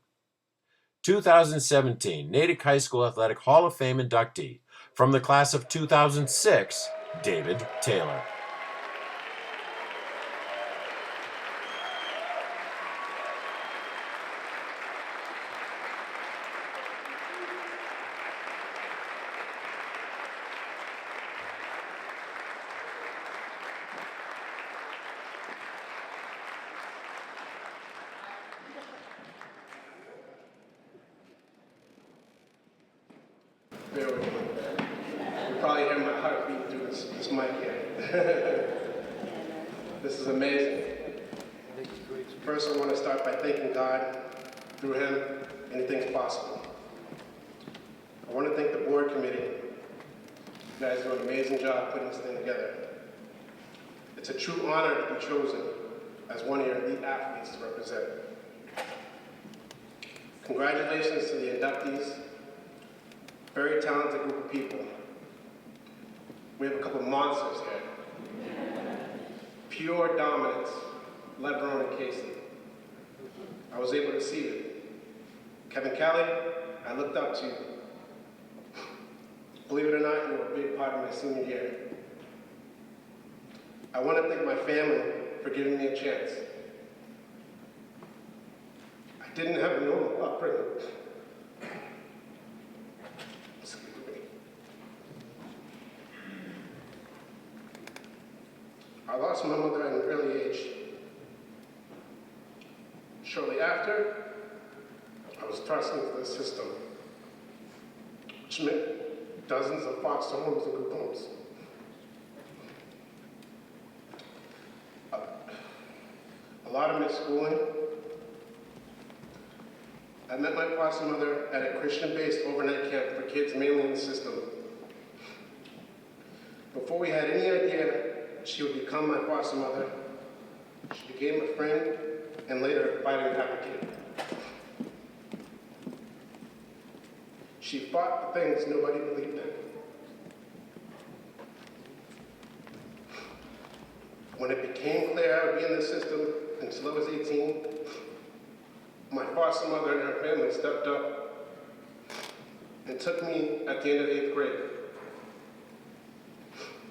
[SPEAKER 3] 2017 Natick High School Athletic Hall of Fame inductee, from the class of 2006, David Taylor.
[SPEAKER 14] Bear with me. You probably hear my heartbeat through this mic here. This is amazing. First, I want to start by thanking God. Through him, anything's possible. I want to thank the board committee. You guys do an amazing job putting this thing together. It's a true honor to be chosen as one of your elite athletes to represent. Congratulations to the inductees. Very talented group of people. We have a couple monsters here. Pure dominance, LeBron and Casey. I was able to see it. Kevin Kelly, I looked up to you. Believe it or not, you were a big part of my senior year. I want to thank my family for giving me a chance. I didn't have a normal upbringing. I lost my mother at an early age. Shortly after, I was thrust into the system, which meant dozens of foster homes and group homes. A lot of missed schooling. I met my foster mother at a Christian-based overnight camp for kids mainly in the system. Before we had any idea she would become my foster mother, she became a friend and later a fighting advocate. She fought the things nobody believed in. When it became clear I would be in the system until I was 18, my foster mother and her family stepped up and took me at the end of 8th grade.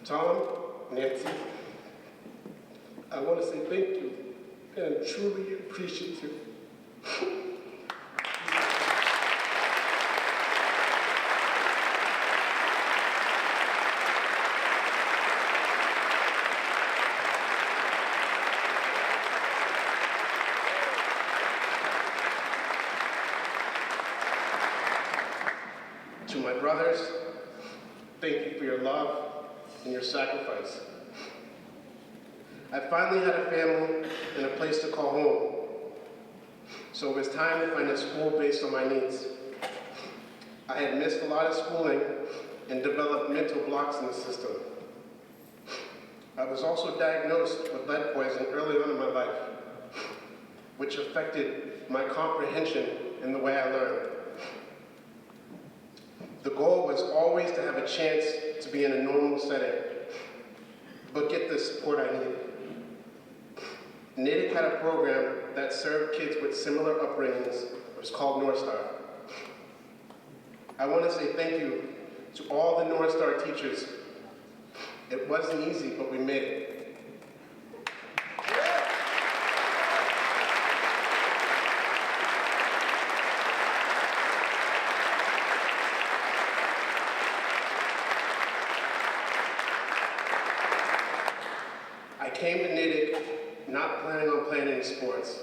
[SPEAKER 14] Tom, Nancy, I want to say thank you and truly appreciate you. To my brothers, thank you for your love and your sacrifice. I finally had a family and a place to call home, so it was time to find a school based on my needs. I had missed a lot of schooling and developed mental blocks in the system. I was also diagnosed with lead poisoning early on in my life, which affected my comprehension and the way I learned. The goal was always to have a chance to be in a normal setting, but get the support I needed. Natick had a program that served kids with similar upbringings. It was called North Star. I want to say thank you to all the North Star teachers. It wasn't easy, but we made it. I came to Natick not planning on playing any sports.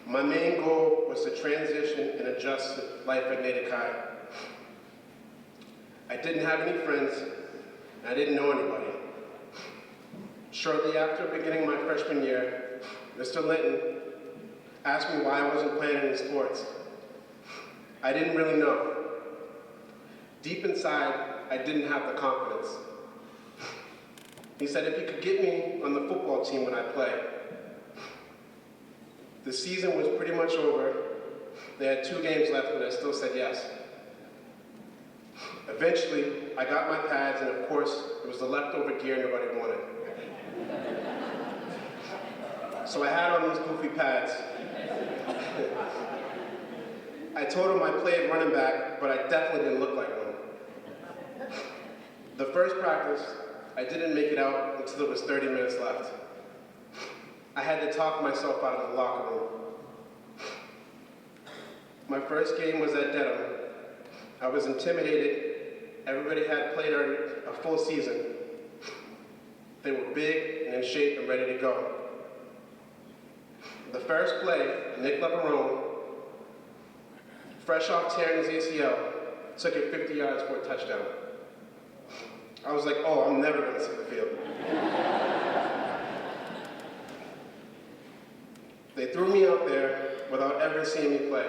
[SPEAKER 14] My main goal was to transition and adjust to life at Natick High. I didn't have any friends, and I didn't know anybody. Shortly after beginning my freshman year, Mr. Linton asked me why I wasn't playing any sports. I didn't really know. Deep inside, I didn't have the confidence. He said if he could get me on the football team when I play. The season was pretty much over. They had 2 games left, but I still said yes. Eventually, I got my pads, and of course, it was the leftover gear nobody wanted. So I had on these goofy pads. I told him I played running back, but I definitely didn't look like one. The first practice, I didn't make it out until there was 30 minutes left. I had to talk myself out of the locker room. My first game was at Dedham. I was intimidated. Everybody had played a full season. They were big and in shape and ready to go. The first play, Nick Leverone, fresh off tearing his ACL, took it 50 yards for a touchdown. I was like, oh, I'm never going to see the field. They threw me out there without ever seeing me play.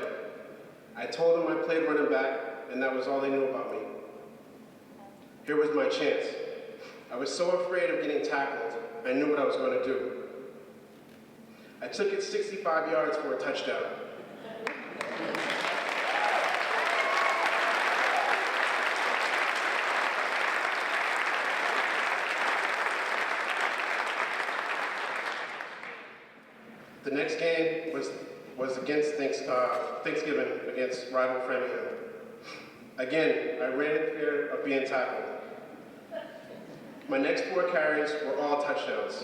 [SPEAKER 14] I told them I played running back, and that was all they knew about me. Here was my chance. I was so afraid of getting tackled, I knew what I was going to do. I took it 65 yards for a touchdown. The next game was against Thanksgiving against rival Framingham. Again, I ran in fear of being tackled. My next 4 carries were all touchdowns.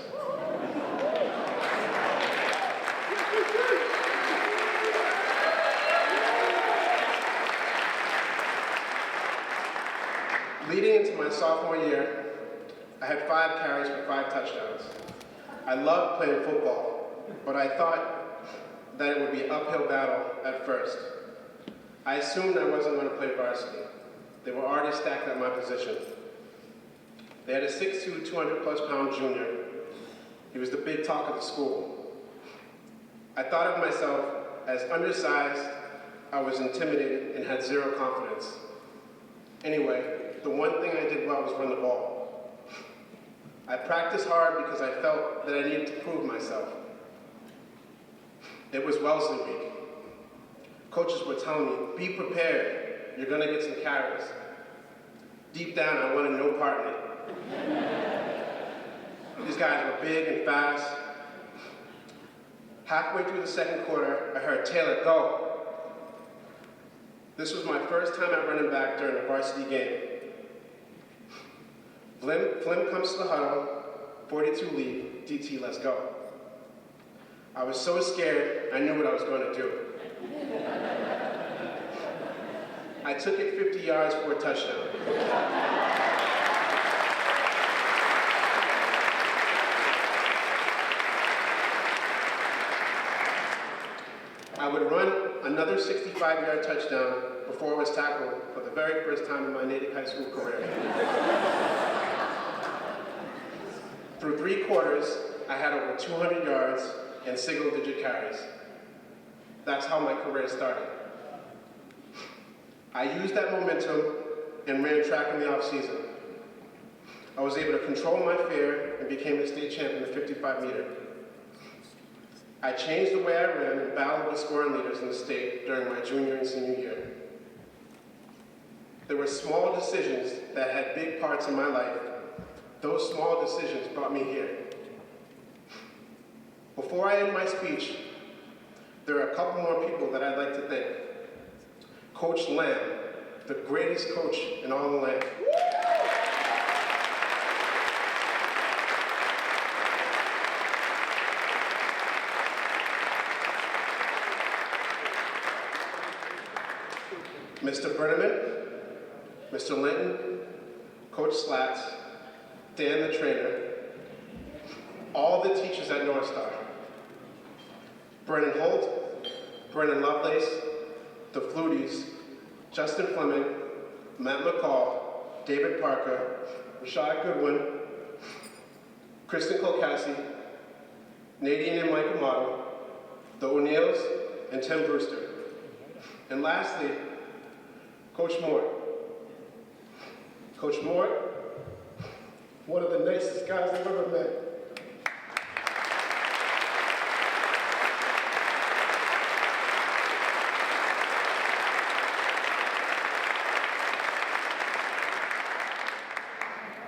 [SPEAKER 14] Leading into my sophomore year, I had 5 carries for 5 touchdowns. I loved playing football, but I thought that it would be an uphill battle at first. I assumed I wasn't going to play varsity. They were already stacked at my position. They had a 6'2", 200-plus-pound junior. He was the big talk of the school. I thought of myself as undersized, I was intimidated, and had 0 confidence. Anyway, the one thing I did well was run the ball. I practiced hard because I felt that I needed to prove myself. It was Wellesley week. Coaches were telling me, be prepared. you're gonna get some carries. Deep down, I wanted no part in it. These guys were big and fast. Halfway through the second quarter, I heard Taylor, go. This was my first time at running back during a varsity game. Flynn comes to the huddle, 42 lead, DT, let's go. I was so scared, I knew what I was going to do. I took it 50 yards for a touchdown. I would run another 65-yard touchdown before I was tackled for the very first time in my Natick High School career. Through 3 quarters, I had over 200 yards and single-digit carries. That's how my career started. I used that momentum and ran track in the off-season. I was able to control my fear and became the state champion in the 55-meter. I changed the way I ran and battled with scoring leaders in the state during my junior and senior year. There were small decisions that had big parts in my life. Those small decisions brought me here. Before I end my speech, there are a couple more people that I'd like to thank. Coach Lamb, the greatest coach in all the land. Mr. Brenneman, Mr. Linton, Coach Slats, Dan the trainer, all the teachers at North Star. Brennan Holt, Brennan Lovelace, the Fluties, Justin Fleming, Matt McCall, David Parker, Rashad Goodwin, Kristen Colcassi, Nadine and Mike Amato, the O'Neills, and Tim Brewster. And lastly, Coach Moore. Coach Moore, one of the nicest guys I've ever met.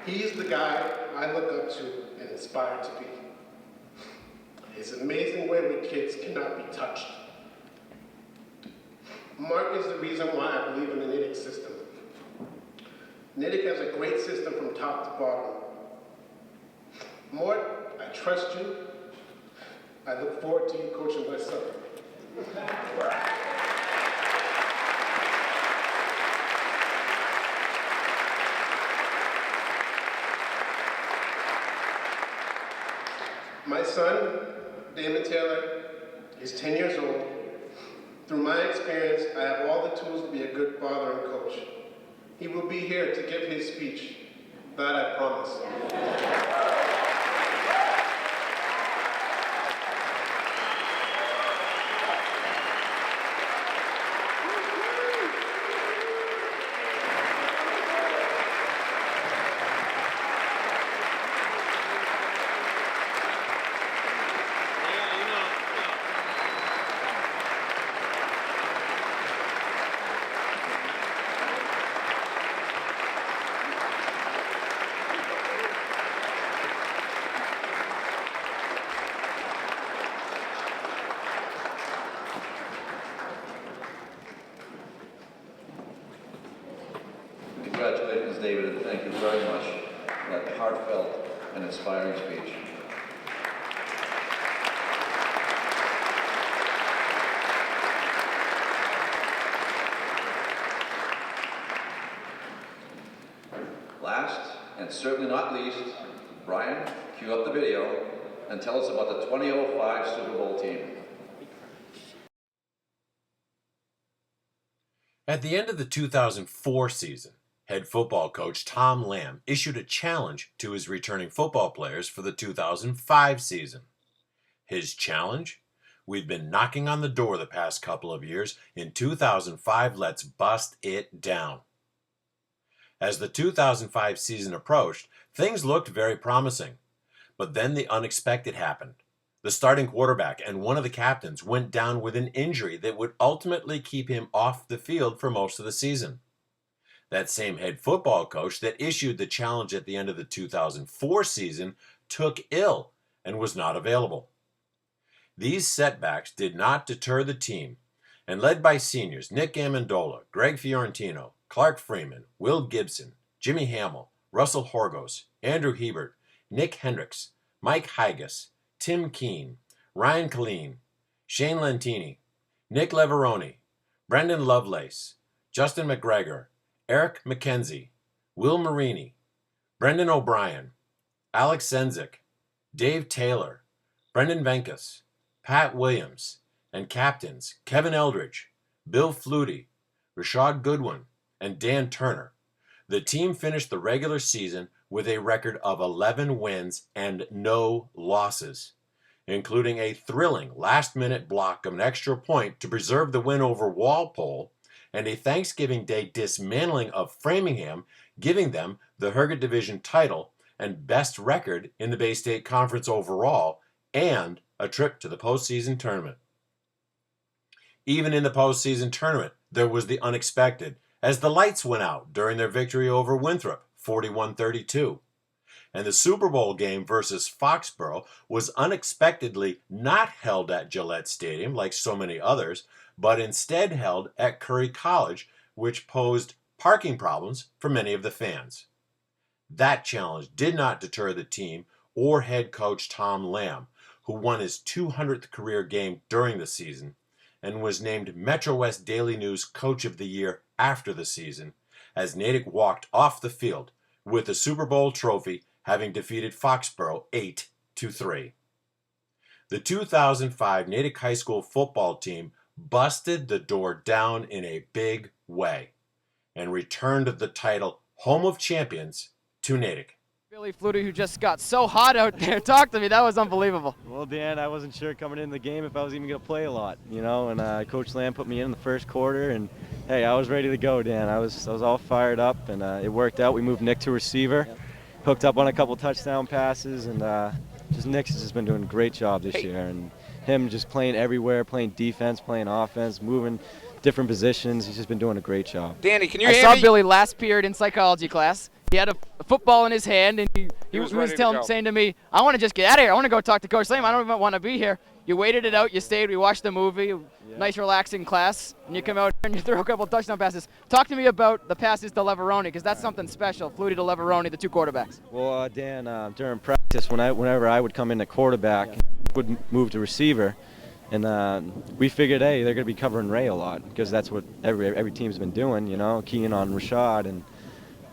[SPEAKER 14] He's the guy I look up to and aspire to be. His amazing way with kids cannot be touched. Mark is the reason why I believe in the Natick system. Natick has a great system from top to bottom. Mort, I trust you. I look forward to you coaching my son. My son, Damon Taylor, is 10 years old. Through my experience, I have all the tools to be a good father and coach. He will be here to give his speech. That I promise.
[SPEAKER 2] Congratulations, David, and thank you very much for that heartfelt and inspiring speech. Last, and certainly not least, Brian, cue up the video and tell us about the 2005 Super Bowl team.
[SPEAKER 3] At the end of the 2004 season, head football coach Tom Lamb issued a challenge to his returning football players for the 2005 season. His challenge? We'd been knocking on the door the past couple of years. In 2005, let's bust it down. As the 2005 season approached, things looked very promising. But then the unexpected happened. The starting quarterback and one of the captains went down with an injury that would ultimately keep him off the field for most of the season. That same head football coach that issued the challenge at the end of the 2004 season took ill and was not available. These setbacks did not deter the team, and led by seniors Nick Amendola, Greg Fiorentino, Clark Freeman, Will Gibson, Jimmy Hamill, Russell Horgos, Andrew Hebert, Nick Hendricks, Mike Hygas, Tim Keene, Ryan Killeen, Shane Lentini, Nick Leveroni, Brendan Lovelace, Justin McGregor, Eric McKenzie, Will Marini, Brendan O'Brien, Alex Senzik, Dave Taylor, Brendan Venkus, Pat Williams, and captains Kevin Eldridge, Bill Flutie, Rashad Goodwin, and Dan Turner. The team finished the regular season with a record of 11 wins and no losses, including a thrilling last-minute block of an extra point to preserve the win over Walpole and a Thanksgiving Day dismantling of Framingham, giving them the Herget Division title and best record in the Bay State Conference overall, and a trip to the postseason tournament. Even in the postseason tournament, there was the unexpected, as the lights went out during their victory over Winthrop, 41-32. And the Super Bowl game versus Foxborough was unexpectedly not held at Gillette Stadium like so many others, but instead held at Curry College, which posed parking problems for many of the fans. That challenge did not deter the team or head coach Tom Lamb, who won his 200th career game during the season and was named Metro West Daily News Coach of the Year after the season, as Natick walked off the field with the Super Bowl trophy, having defeated Foxborough 8-3. The 2005 Natick High School football team busted the door down in a big way and returned the title Home of Champions to Natick.
[SPEAKER 5] Billy Flutie, who just got so hot out there. Talk to me. That was unbelievable.
[SPEAKER 15] Well, Dan, I wasn't sure coming in the game if I was even going to play a lot, you know, and Coach Lamb put me in the first quarter, and hey, I was ready to go, Dan. I was all fired up, and it worked out. We moved Nick to receiver, hooked up on a couple touchdown passes, and Nick's just been doing a great job this year, and him just playing everywhere, playing defense, playing offense, moving different positions. He's just been doing a great job.
[SPEAKER 5] Danny, can you hear me? I saw Billy last period in psychology class. He had a football in his hand, and he was saying to me, I want to just get out of here. I want to go talk to Coach Lamb. I don't even want to be here. You waited it out. You stayed. We watched the movie. Nice, relaxing class. And you come out and you throw a couple touchdown passes. Talk to me about the passes to Leveroni, because that's something special. Flutie to Leveroni, the two quarterbacks.
[SPEAKER 15] Well, Dan, during practice, whenever I would come in at quarterback, would move to receiver, and we figured, hey, they're going to be covering Ray a lot, because that's what every team's been doing, you know, keying on Rashad.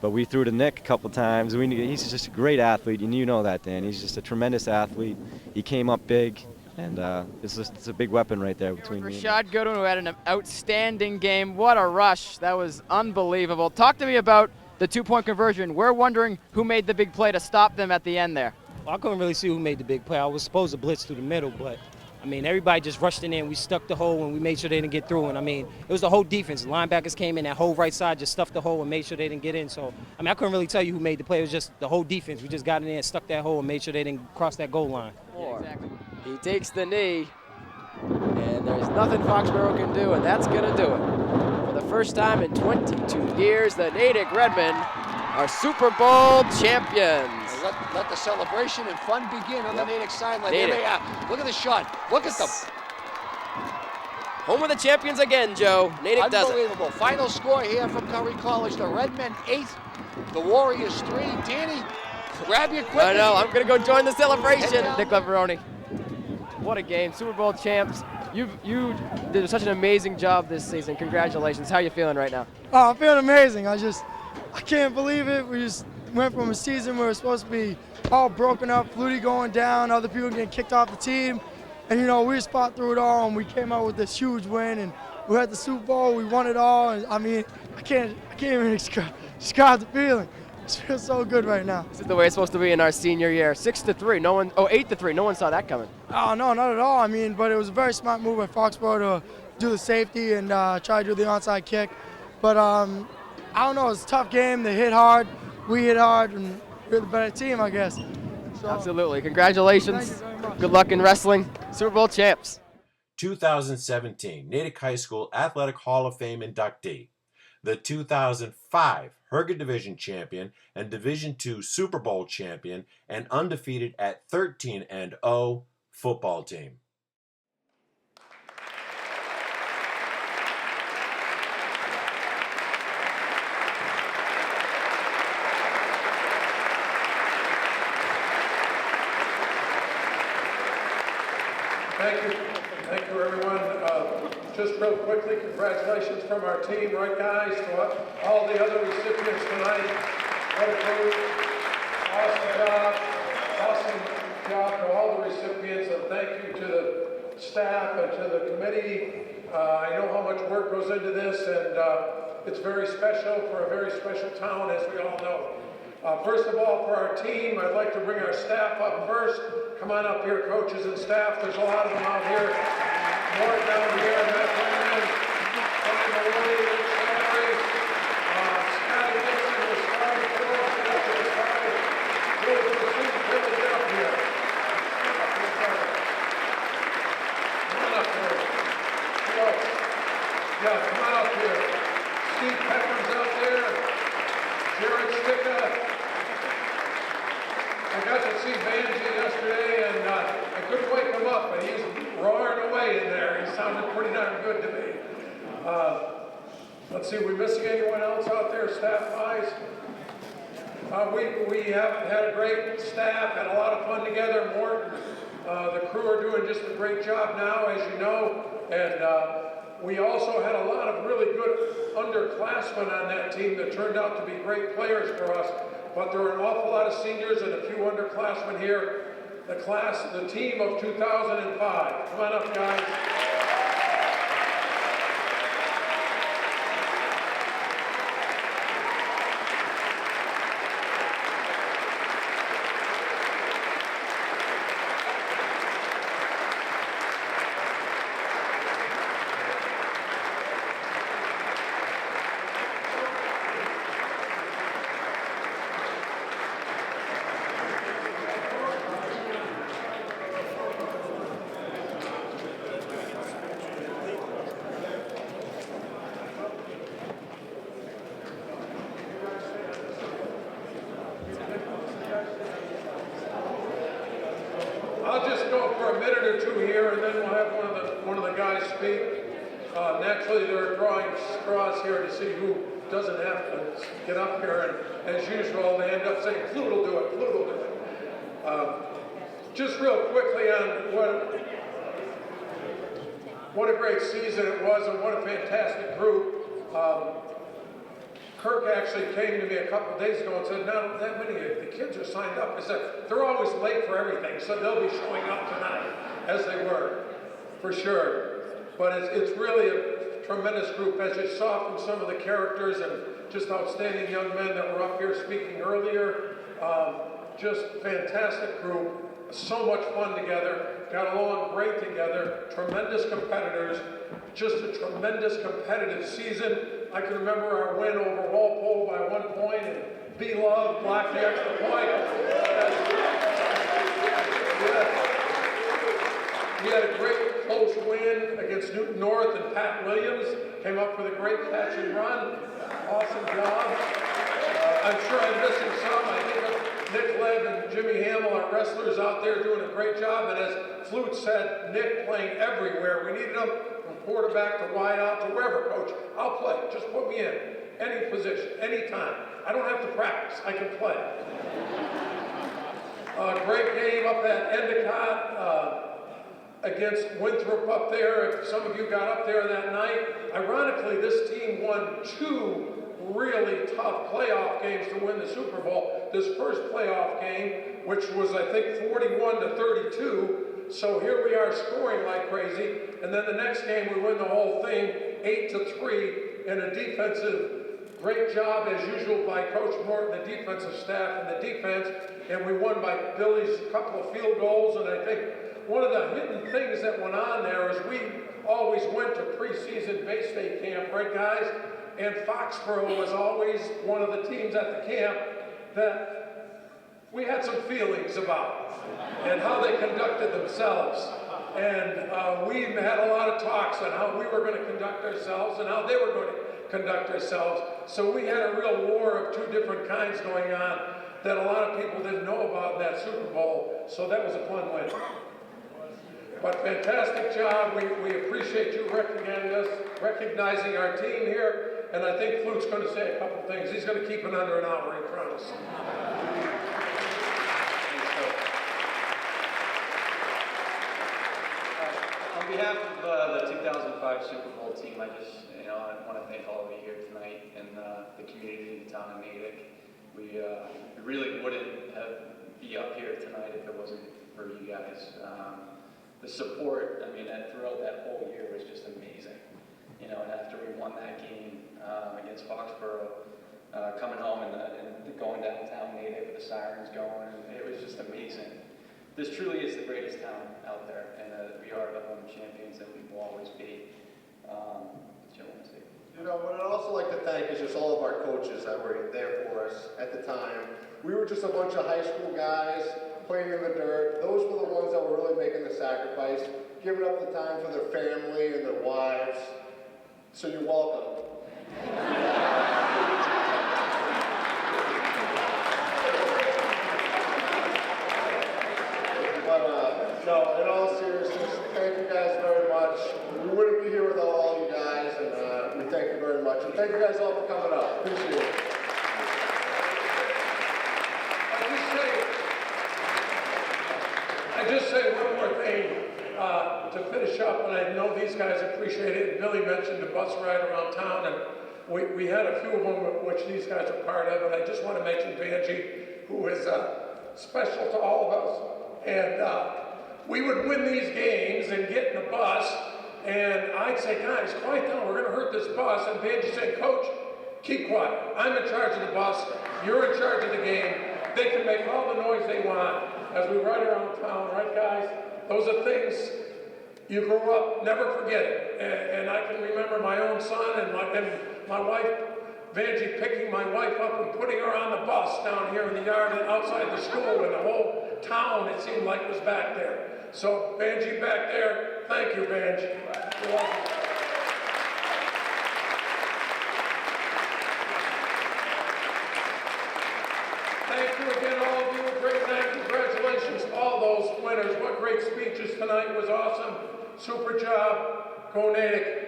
[SPEAKER 15] But we threw to Nick a couple times. He's just a great athlete, and you know that, Dan. He's just a tremendous athlete. He came up big, and it's a big weapon right there between me and
[SPEAKER 5] Rashad Goodwin, who had an outstanding game. What a rush. That was unbelievable. Talk to me about the two-point conversion. We're wondering who made the big play to stop them at the end there.
[SPEAKER 16] Well, I couldn't really see who made the big play. I was supposed to blitz through the middle, but I mean, everybody just rushed in there, and we stuck the hole, and we made sure they didn't get through. And I mean, it was the whole defense. The linebackers came in, that whole right side just stuffed the hole and made sure they didn't get in. So, I mean, I couldn't really tell you who made the play. It was just the whole defense. We just got in there and stuck that hole and made sure they didn't cross that goal line.
[SPEAKER 5] Yeah, exactly. He takes the knee, and there's nothing Foxborough can do, and that's going to do it. For the first time in 22 years, the Natick Redmen are Super Bowl champions.
[SPEAKER 17] Let the celebration and fun begin on the Natick sideline. There they are. Look at the shot. Look at them.
[SPEAKER 5] Home of the champions again, Joe. Natick does it.
[SPEAKER 17] Unbelievable. Final score here from Curry College. The Redmen 8, the Warriors 3. Danny, grab your equipment.
[SPEAKER 5] I know. I'm going to go join the celebration. Nick Leveroni. What a game. Super Bowl champs. You did such an amazing job this season. Congratulations. How are you feeling right now?
[SPEAKER 11] Oh, I'm feeling amazing. I can't believe it. We just went from a season where it was supposed to be all broken up, Flutie going down, other people getting kicked off the team. And, you know, we just fought through it all, and we came out with this huge win, and we had the Super Bowl, we won it all. And I mean, I can't even describe the feeling. It feels so good right now.
[SPEAKER 5] This is the way it's supposed to be in our senior year. 6-3, 8-3, no one saw that coming.
[SPEAKER 11] Oh, no, not at all. I mean, but it was a very smart move by Foxborough to do the safety and try to do the onside kick. But I don't know, it was a tough game. They hit hard, we hit hard, and we're the better team, I guess.
[SPEAKER 5] Absolutely. Congratulations. Good luck in wrestling. Super Bowl champs.
[SPEAKER 3] 2017 Natick High School Athletic Hall of Fame inductee, the 2005 Herget Division champion and Division II Super Bowl champion and undefeated at 13-0 football team.
[SPEAKER 18] Thank you, everyone. Just real quickly, congratulations from our team, right, guys, to all the other recipients tonight. What a group! Awesome job to all the recipients, and thank you to the staff and to the committee. I know how much work goes into this, and it's very special for a very special town, as we all know. First of all, for our team, I'd like to bring our staff up first. Come on up here, coaches and staff. There's a lot of them out here. More down here. Matt Brennan, Tony Maloney, Rich Henry, Scotty Dixon was starting for us. Really good to see Billy get up here. Come on up here. Yeah, come on up here. Steve Pecker's out there. Jared Sticka. I got to see Banji yesterday, and I couldn't wake him up, but he's roaring away in there. He sounded pretty darn good to me. Let's see, are we missing anyone else out there, staff-wise? We have had a great staff, had a lot of fun together. Morton, the crew are doing just a great job now, as you know, and we also had a lot of really good underclassmen on that team that turned out to be great players for us. But there are an awful lot of seniors and a few underclassmen here. The team of 2005. Come on up, guys. I'll just go for a minute or two here, and then we'll have one of the guys speak. Naturally, they're drawing straws here to see who doesn't have to get up here, and as usual, they end up saying, "Flute will do it, Flute will do it." Just real quickly on what a great season it was, and what a fantastic group. Kirk actually came to me a couple of days ago and said, "Not that many of the kids are signed up." I said, "They're always late for everything, so they'll be showing up tonight," as they were, for sure. But it's really a tremendous group, as you saw from some of the characters and just outstanding young men that were up here speaking earlier. Just fantastic group, so much fun together, got along great together, tremendous competitors, just a tremendous competitive season. I can remember our win over Walpole by 1 point, and B-Love blocked the extra point. We had a great close win against Newton North, and Pat Williams came up with a great catch and run. Awesome job. I'm sure I'm missing some. I think of Nick Lev and Jimmy Hamill, our wrestlers out there doing a great job. And as Flute said, Nick playing everywhere. We needed him from quarterback to wide out to wherever, coach. I'll play. Just put me in. Any position, any time. I don't have to practice. I can play. Great game up at Endicott against Winthrop up there. If some of you got up there that night. Ironically, this team won 2 really tough playoff games to win the Super Bowl. This first playoff game, which was, I think, 41-32. So here we are scoring like crazy. And then the next game, we win the whole thing 8-3 in a defensive great job, as usual, by Coach Morton, the defensive staff, and the defense. And we won by Billy's couple of field goals. And I think one of the hidden things that went on there is we always went to preseason Bay State camp, right, guys? And Foxborough was always one of the teams at the camp that we had some feelings about and how they conducted themselves. And we had a lot of talks on how we were going to conduct ourselves and how they were going to conduct ourselves. So we had a real war of two different kinds going on that a lot of people didn't know about in that Super Bowl. So that was a fun win. But fantastic job. We appreciate you recognizing our team here. And I think Flute's going to say a couple things. He's going to keep it under an hour, I promise.
[SPEAKER 19] On behalf of the 2005 Super Bowl team, I want to thank all of you here tonight and the community of the town of Natick. We really wouldn't be up here tonight if it wasn't for you guys. The support, and throughout that whole year was just amazing. And after we won that game against Foxborough, coming home and going downtown Natick with the sirens going, it was just amazing. This truly is the greatest town out there, and we are the home champions, and we will always be.
[SPEAKER 20] What I'd also like to thank is just all of our coaches that were there for us at the time. We were just a bunch of high school guys playing in the dirt. Those were the ones that were really making the sacrifice, giving up the time for their family and their wives. So you're welcome. No, in all seriousness, thank you guys very much. We wouldn't be here without all you guys, and we thank you very much. And thank you guys all for coming up. Appreciate it.
[SPEAKER 18] I just say one more thing to finish up, and I know these guys appreciate it. Billy mentioned the bus ride around town, and we had a few of them which these guys are part of, and I just want to mention Vanjie, who is special to all of us. And we would win these games and get in the bus, and I'd say, guys, quiet down, we're going to hurt this bus. And Vanjie said, Coach, keep quiet. I'm in charge of the bus. You're in charge of the game. They can make all the noise they want as we ride around town, right, guys? Those are things you grew up, never forget it. And I can remember my own son and my wife, Vanjie, picking my wife up and putting her on the bus down here in the yard and outside the school, and the whole town, it seemed like, was back there. So, Vanjie back there, thank you, Vanjie. You're welcome. Thank you again, all of you. Great night. Congratulations to all those winners. What great speeches tonight. Was awesome. Super job. Go Natick.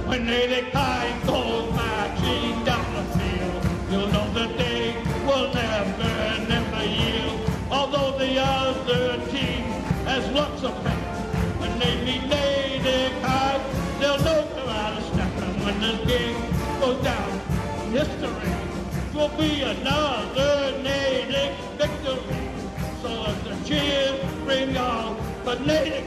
[SPEAKER 7] When Natick High goes marching down the field, you'll know that they will never yield. Although the other team has lots of fans, when they meet Natick High, they'll know how to step. And when this game goes down, history will be another Natick victory. So let the cheers ring out for Natick.